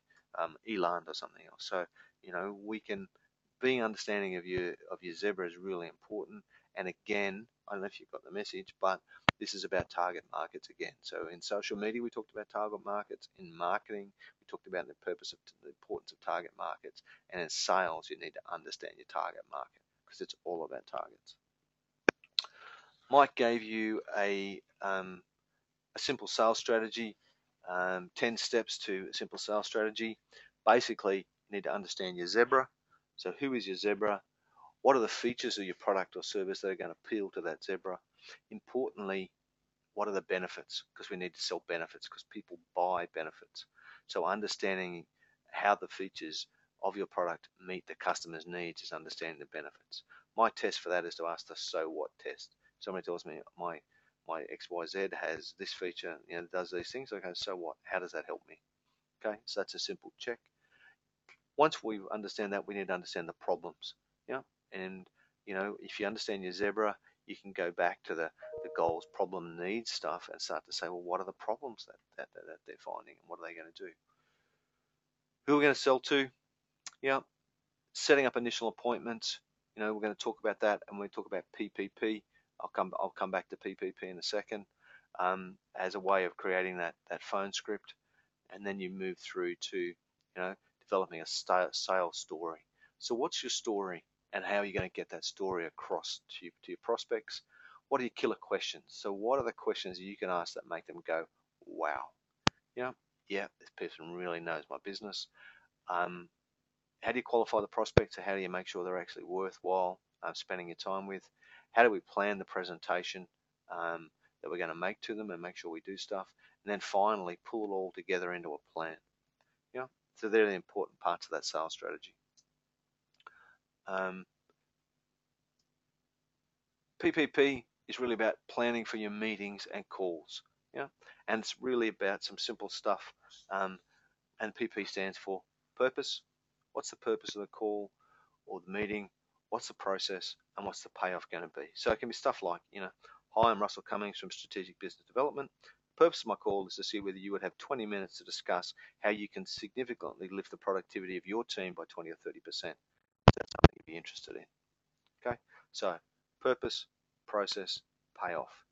eland or something else. So, we can, being understanding of your zebra is really important. And again, I don't know if you've got the message, but this is about target markets again. So in social media, we talked about target markets. In marketing, we talked about the importance of target markets. And in sales, you need to understand your target market, because it's all about targets. Mike gave you a simple sales strategy, 10 steps to a simple sales strategy. Basically, you need to understand your zebra. So who is your zebra? What are the features of your product or service that are going to appeal to that zebra? Importantly, what are the benefits? Because we need to sell benefits, because people buy benefits. So understanding how the features of your product meet the customer's needs is understanding the benefits. My test for that is to ask the so what test. Somebody tells me my XYZ has this feature, does these things. Okay, so what? How does that help me? Okay, so that's a simple check. Once we understand that, we need to understand the problems. Yeah, and if you understand your zebra, you can go back to the goals, problem, needs stuff and start to say, well, what are the problems that they're finding, and what are they going to do? Who are we going to sell to? Yeah, setting up initial appointments. We're going to talk about that, and we talk about PPP. I'll come back to PPP in a second, as a way of creating that phone script, and then you move through to developing a sales story. So what's your story, and how are you going to get that story across to your prospects? What are your killer questions? So what are the questions you can ask that make them go, wow, yeah, this person really knows my business. How do you qualify the prospect? So how do you make sure they're actually worthwhile spending your time with? How do we plan the presentation that we're going to make to them, and make sure we do stuff? And then finally, pull it all together into a plan. Yeah, so they're the important parts of that sales strategy. PPP, is really about planning for your meetings and calls. Yeah, and it's really about some simple stuff. And PP stands for purpose. What's the purpose of the call or the meeting? What's the process, and what's the payoff going to be? So it can be stuff like, hi, I'm Russell Cummings from Strategic Business Development. The purpose of my call is to see whether you would have 20 minutes to discuss how you can significantly lift the productivity of your team by 20 or 30%. That's something you'd be interested in. Okay, so purpose, process, payoff.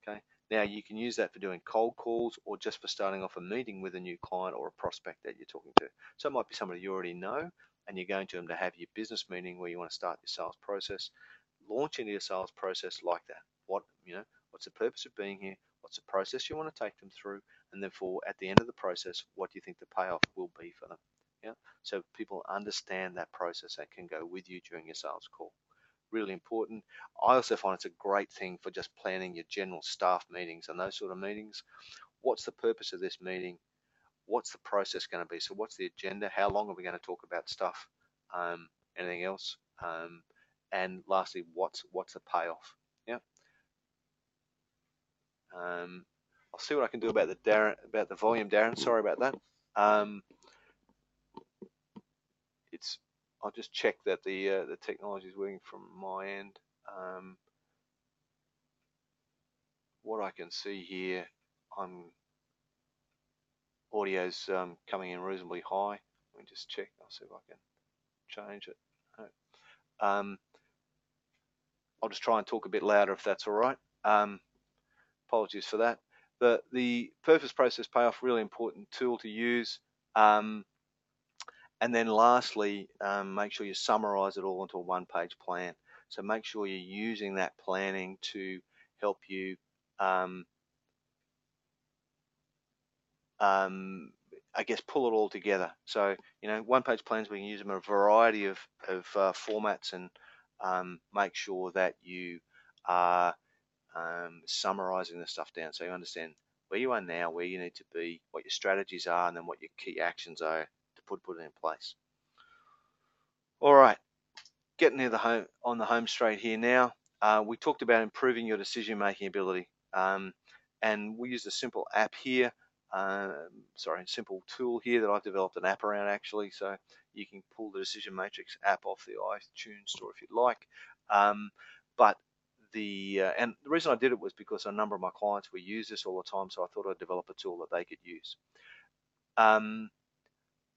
Okay, now you can use that for doing cold calls or just for starting off a meeting with a new client or a prospect that you're talking to. So it might be somebody you already know and you're going to them to have your business meeting where you want to start your sales process. Launch into your sales process like that. What's the purpose of being here? What's the process you want to take them through? And then at the end of the process, what do you think the payoff will be for them? Yeah. So people understand that process and can go with you during your sales call. Really important. I also find it's a great thing for just planning your general staff meetings and those sort of meetings. What's the purpose of this meeting? What's the process going to be? So what's the agenda? How long are we going to talk about stuff? Anything else? And lastly, what's the payoff? Yeah. I'll see what I can do about the volume, Darren. Sorry about that. I'll just check that the technology is working from my end. What I can see here, audio's coming in reasonably high. Let me just check. I'll see if I can change it. I'll just try and talk a bit louder if that's all right. Apologies for that. The purpose, process, payoff, really important tool to use. And then lastly, make sure you summarize it all into a one-page plan. So make sure you're using that planning to help you I guess pull it all together. So one-page plans, we can use them in a variety of formats, and make sure that you are summarizing the stuff down so you understand where you are now, where you need to be, what your strategies are, and then what your key actions are to put it in place. All right, getting near on the home straight here now. We talked about improving your decision-making ability, and we used a simple app here. Simple tool here that I've developed an app around actually, so you can pull the Decision Matrix app off the iTunes store if you'd like. But and the reason I did it was because a number of my clients will use this all the time, so I thought I'd develop a tool that they could use. Now,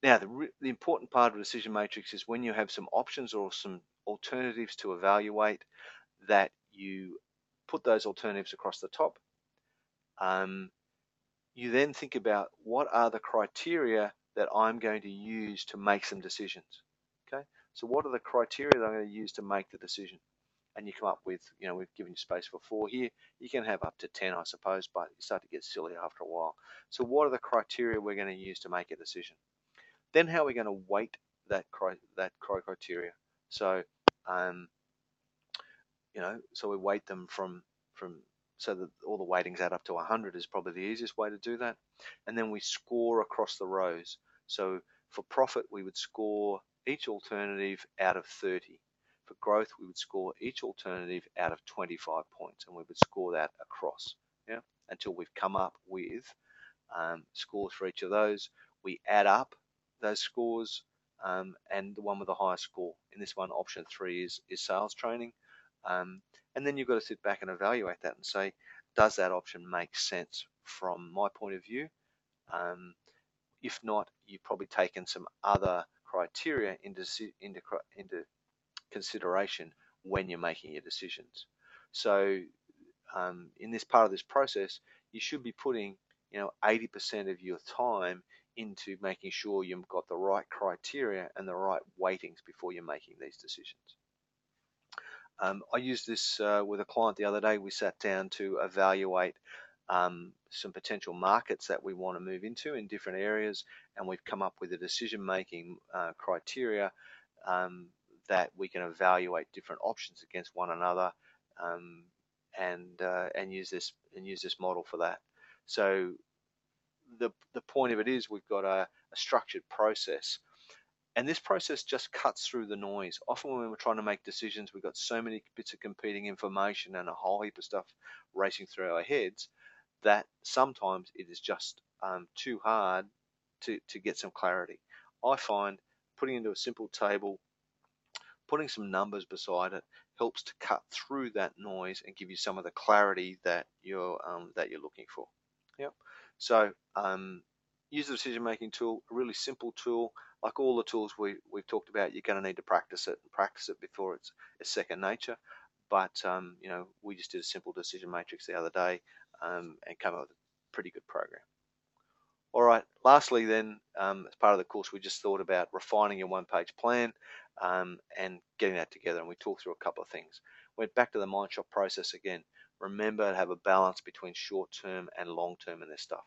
the important part of a decision matrix is when you have some options or some alternatives to evaluate, that you put those alternatives across the top. You then think about what are the criteria that I'm going to use to make some decisions. Okay, so what are the criteria that I'm going to use to make the decision? And you come up with, we've given you space for 4 here. You can have up to 10, I suppose, but you start to get silly after a while. So what are the criteria we're going to use to make a decision? Then how are we going to weight that criteria? So, so we weight them from so that all the weightings add up to 100 is probably the easiest way to do that. And then we score across the rows. So for profit, we would score each alternative out of 30. For growth, we would score each alternative out of 25 points, and we would score that across, until we've come up with scores for each of those. We add up those scores, and the one with the highest score. In this one, option 3 is sales training. And then you've got to sit back and evaluate that and say, does that option make sense from my point of view? If not, you've probably taken some other criteria into consideration when you're making your decisions. So in this part of this process, you should be putting 80% of your time into making sure you've got the right criteria and the right weightings before you're making these decisions. I used this with a client the other day. We sat down to evaluate some potential markets that we want to move into in different areas, and we've come up with a decision-making criteria that we can evaluate different options against one another, and use this model for that. So the point of it is we've got a structured process, And this process just cuts through the noise. Often when we're trying to make decisions, we've got so many bits of competing information and a whole heap of stuff racing through our heads that sometimes it is just too hard to get some clarity. I find putting into a simple table, putting some numbers beside it, helps to cut through that noise and give you some of the clarity that you're looking for. Yep. So use the decision making tool, a really simple tool. Like all the tools we've talked about, you're going to need to practice it before it's second nature. But we just did a simple decision matrix the other day and came up with a pretty good program. All right, lastly then, as part of the course, we just thought about refining your one-page plan and getting that together, and we talked through a couple of things. Went back to the Mindshot process again. Remember to have a balance between short-term and long-term in this stuff.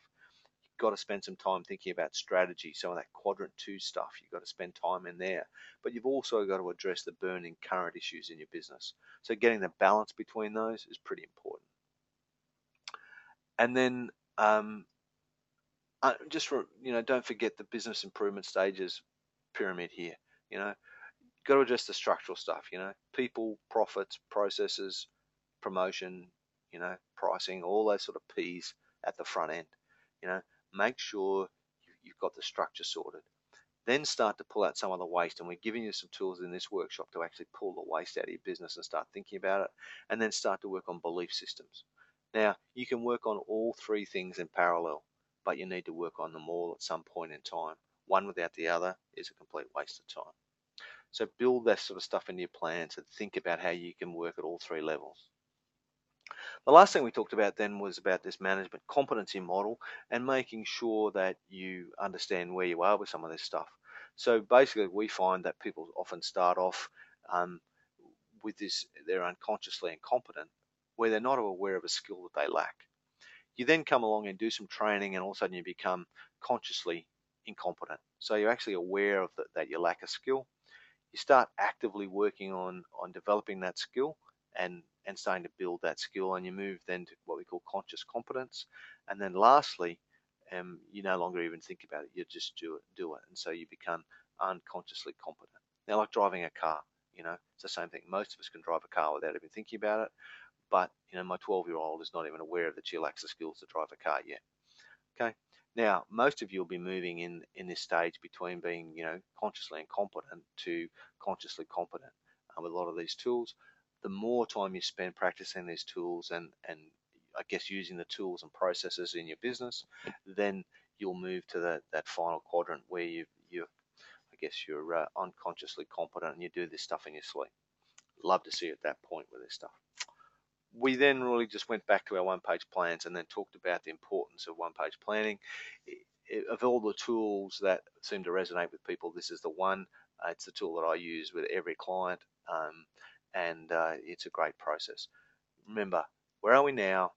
You've got to spend some time thinking about strategy, some of that quadrant 2 stuff. You've got to spend time in there, but you've also got to address the burning current issues in your business. So getting the balance between those is pretty important. And then don't forget the business improvement stages pyramid here. Got to address the structural stuff. People, profits, processes, promotion, pricing, all those sort of P's at the front end. Make sure you've got the structure sorted. Then start to pull out some of the waste, and we're giving you some tools in this workshop to actually pull the waste out of your business and start thinking about it, and then start to work on belief systems. Now, you can work on all three things in parallel, but you need to work on them all at some point in time. One without the other is a complete waste of time. So build that sort of stuff into your plans and think about how you can work at all three levels. The last thing we talked about then was about this management competency model and making sure that you understand where you are with some of this stuff. So basically, we find that people often start off with this, they're unconsciously incompetent, where they're not aware of a skill that they lack. You then come along and do some training, and all of a sudden you become consciously incompetent. So you're actually aware of that you lack a skill. You start actively working on developing that skill and starting to build that skill, and you move then to what we call conscious competence. And then lastly, you no longer even think about it, you just do it, and so you become unconsciously competent. Now, like driving a car, it's the same thing. Most of us can drive a car without even thinking about it, but my 12-year-old is not even aware that she lacks the skills to drive a car yet. Okay. Now, most of you will be moving in this stage between being, consciously incompetent to consciously competent with a lot of these tools. The more time you spend practicing these tools and I guess using the tools and processes in your business, then you'll move to that final quadrant where you're unconsciously competent and you do this stuff in your sleep. Love to see you at that point with this stuff. We then really just went back to our one-page plans and then talked about the importance of one-page planning. Of all the tools that seem to resonate with people, this is the one. It's the tool that I use with every client, and it's a great process. Remember, where are we now?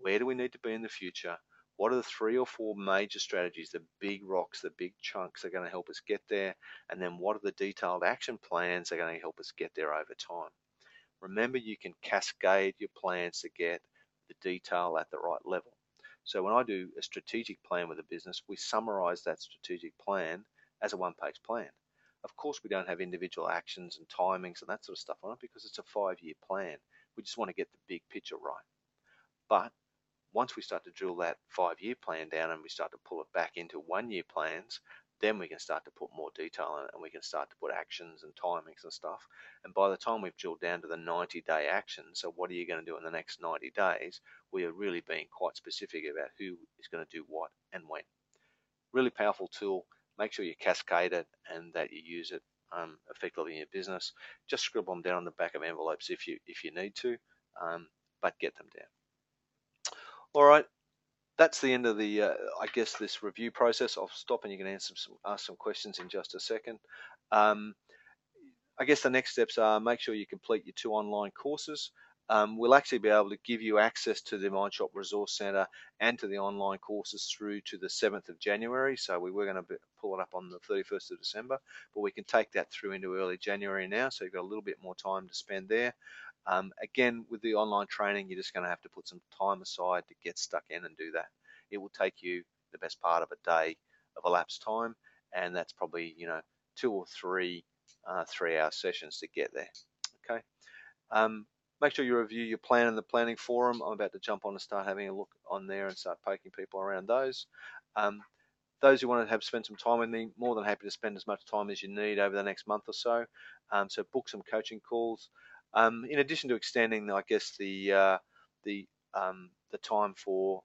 Where do we need to be in the future? What are the 3 or 4 major strategies, the big rocks, the big chunks that are going to help us get there? And then what are the detailed action plans that are going to help us get there over time? Remember, you can cascade your plans to get the detail at the right level. So when I do a strategic plan with a business, we summarize that strategic plan as a one-page plan. Of course, we don't have individual actions and timings and that sort of stuff on it because it's a 5-year plan. We just want to get the big picture right. But once we start to drill that 5-year plan down and we start to pull it back into 1-year plans, then we can start to put more detail in it and we can start to put actions and timings and stuff. And by the time we've drilled down to the 90-day action, so what are you going to do in the next 90 days, we are really being quite specific about who is going to do what and when. Really powerful tool. Make sure you cascade it and that you use it effectively in your business. Just scribble them down on the back of envelopes if you need to, but get them down. All right. That's the end of the, this review process. I'll stop and you can ask some questions in just a second. I guess the next steps are make sure you complete your 2 online courses. We'll actually be able to give you access to the Mindshot Resource Centre and to the online courses through to the 7th of January. So we were going to pull it up on the 31st of December, but we can take that through into early January now. So you've got a little bit more time to spend there. Again, with the online training, you're just going to have to put some time aside to get stuck in and do that. It will take you the best part of a day of elapsed time, and that's probably 2 or 3 3-hour sessions to get there. Okay. Make sure you review your plan in the planning forum. I'm about to jump on and start having a look on there and start poking people around those. Those who want to spend some time with me, more than happy to spend as much time as you need over the next month or so. So book some coaching calls. In addition to extending, I guess the time for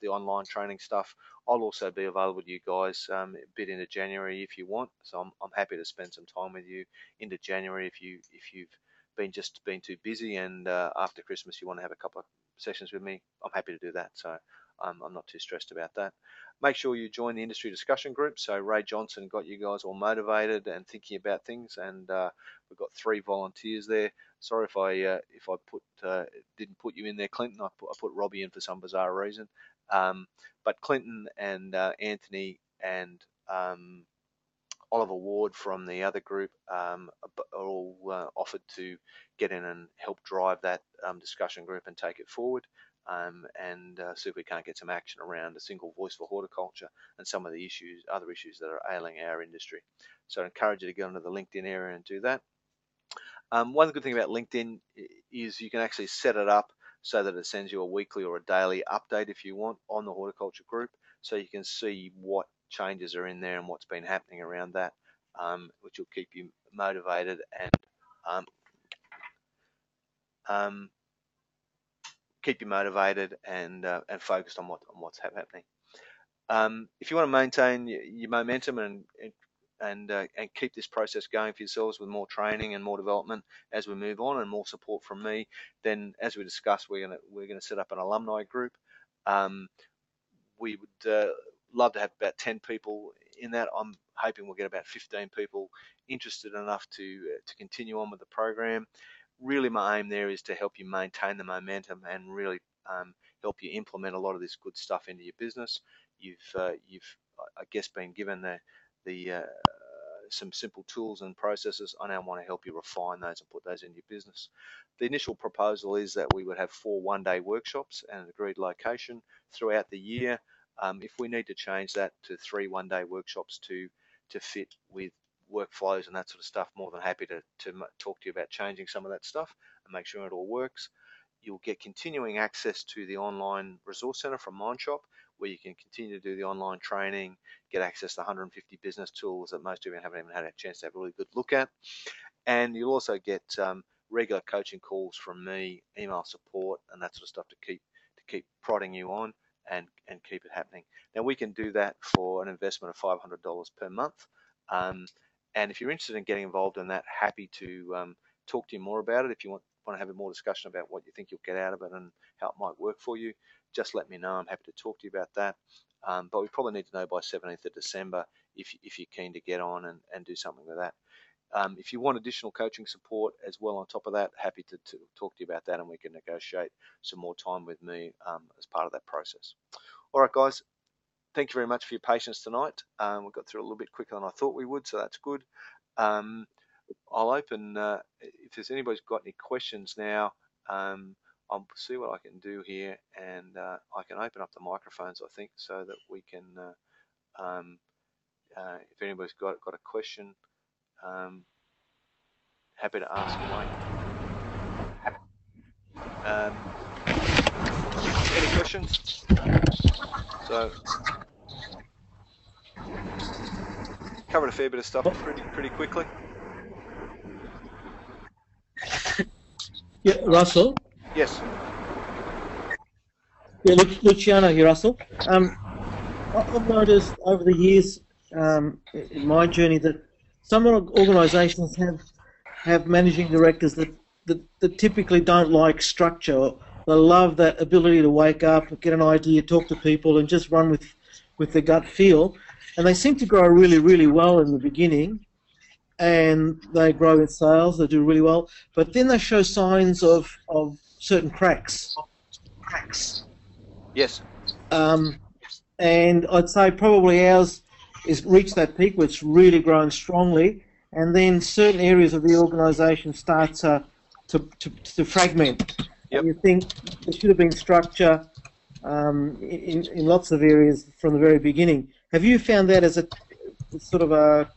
the online training stuff, I'll also be available to you guys a bit into January if you want. So I'm happy to spend some time with you into January if you've been too busy and after Christmas you want to have a couple of sessions with me. I'm happy to do that. So I'm not too stressed about that. Make sure you join the industry discussion group. So Ray Johnson got you guys all motivated and thinking about things, and we've got 3 volunteers there. Sorry if I didn't put you in there, Clinton. I put Robbie in for some bizarre reason. But Clinton and Anthony and Oliver Ward from the other group are all offered to get in and help drive that discussion group and take it forward. And see if we can't get some action around a single voice for horticulture and some of the other issues that are ailing our industry. So I encourage you to go into the LinkedIn area and do that. One good thing about LinkedIn is you can actually set it up so that it sends you a weekly or a daily update if you want on the horticulture group, so you can see what changes are in there and what's been happening around that, which will keep you motivated and focused on what's happening. If you want to maintain your momentum and keep this process going for yourselves with more training and more development as we move on and more support from me, then as we discussed, we're gonna set up an alumni group. We would love to have about 10 people in that. I'm hoping we'll get about 15 people interested enough to continue on with the program. Really, my aim there is to help you maintain the momentum and really help you implement a lot of this good stuff into your business. You've I guess been given some simple tools and processes. I now want to help you refine those and put those in your business. The initial proposal is that we would have 4 one-day workshops at an agreed location throughout the year. If we need to change that to 3 one-day workshops to fit with workflows and that sort of stuff, more than happy to talk to you about changing some of that stuff and make sure it all works. You'll get continuing access to the online resource center from Mindshot, where you can continue to do the online training, get access to 150 business tools that most of you haven't even had a chance to have a really good look at. And you'll also get regular coaching calls from me, email support, and that sort of stuff to keep prodding you on and keep it happening. Now, we can do that for an investment of $500 per month. And if you're interested in getting involved in that, happy to talk to you more about it. If you want to have a more discussion about what you think you'll get out of it and how it might work for you, just let me know. I'm happy to talk to you about that. But we probably need to know by 17th of December if you're keen to get on and do something with that. If you want additional coaching support as well on top of that, happy to talk to you about that, and we can negotiate some more time with me as part of that process. All right, guys. Thank you very much for your patience tonight. We got through a little bit quicker than I thought we would, so that's good. I'll open, if there's anybody's got any questions now, I'll see what I can do here, and I can open up the microphones, I think, so that we can, if anybody's got a question, happy to ask away. Any questions? So, covered a fair bit of stuff pretty quickly. Yeah, Russell. Yes. Yeah, Luciano here, Russell. I've noticed over the years in my journey that some organisations have managing directors that typically don't like structure. They love that ability to wake up, get an idea, talk to people, and just run with their gut feel. And they seem to grow really, really well in the beginning, and they grow in sales, they do really well, but then they show signs of certain cracks. Yes. And I'd say probably ours is reached that peak where it's really grown strongly, and then certain areas of the organisation start to fragment. Yep. You think there should have been structure in lots of areas from the very beginning. Have you found that as a sort of a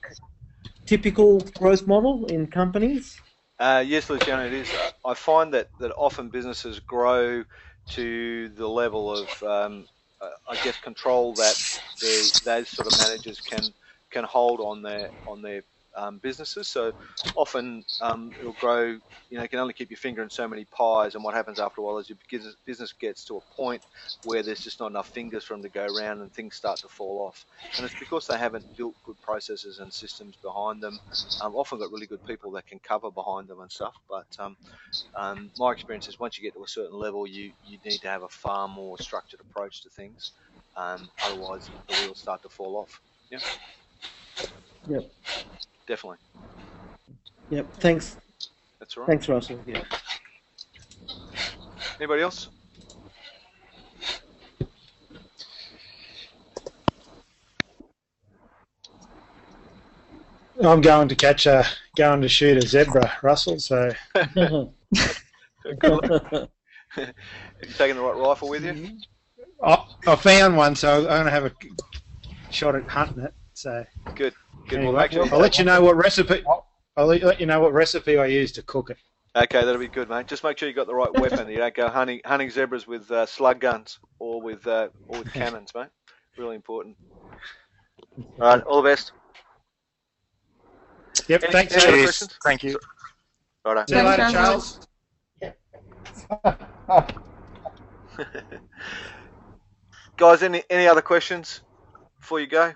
typical growth model in companies? Yes, Luciano, it is. I find that often businesses grow to the level of, I guess, control that those sort of managers can hold on their businesses. So often it'll grow. You can only keep your finger in so many pies, and what happens after a while is your business gets to a point where there's just not enough fingers for them to go around, and things start to fall off. And it's because they haven't built good processes and systems behind them. Often got really good people that can cover behind them and stuff. But my experience is once you get to a certain level, you need to have a far more structured approach to things. Otherwise, the wheels start to fall off. Yeah. Yep. Definitely. Yep. Thanks. That's all right. Thanks, Russell. Yeah. Anybody else? I'm going to shoot a zebra, Russell. So Cool. Have you taken the right rifle with you? I found one, so I'm going to have a shot at hunting it. So Good. anyway, Well, actually, I'll let you know what recipe. I'll let you know what recipe I use to cook it. okay, that'll be good, mate. Just make sure you got the right weapon. You don't go hunting zebras with slug guns or with cannons, mate. Really important. All right, all the best. Yep. Any Thanks. other Cheers. questions? Thank you. Righto. See you later, Thanks, Charles. Guys, any other questions before you go?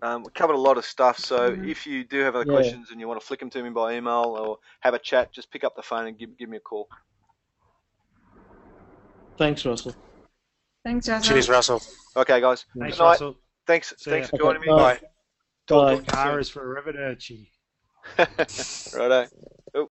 We covered a lot of stuff, so if you do have other questions and you want to flick them to me by email or have a chat, just pick up the phone and give me a call. Thanks, Russell. Thanks, Russell. Cheers, Russell. Okay, guys. Thanks, Good night. Russell. Thanks See for ya. joining me. Bye. Talk Bye. to cars for Arrivederci. Righto.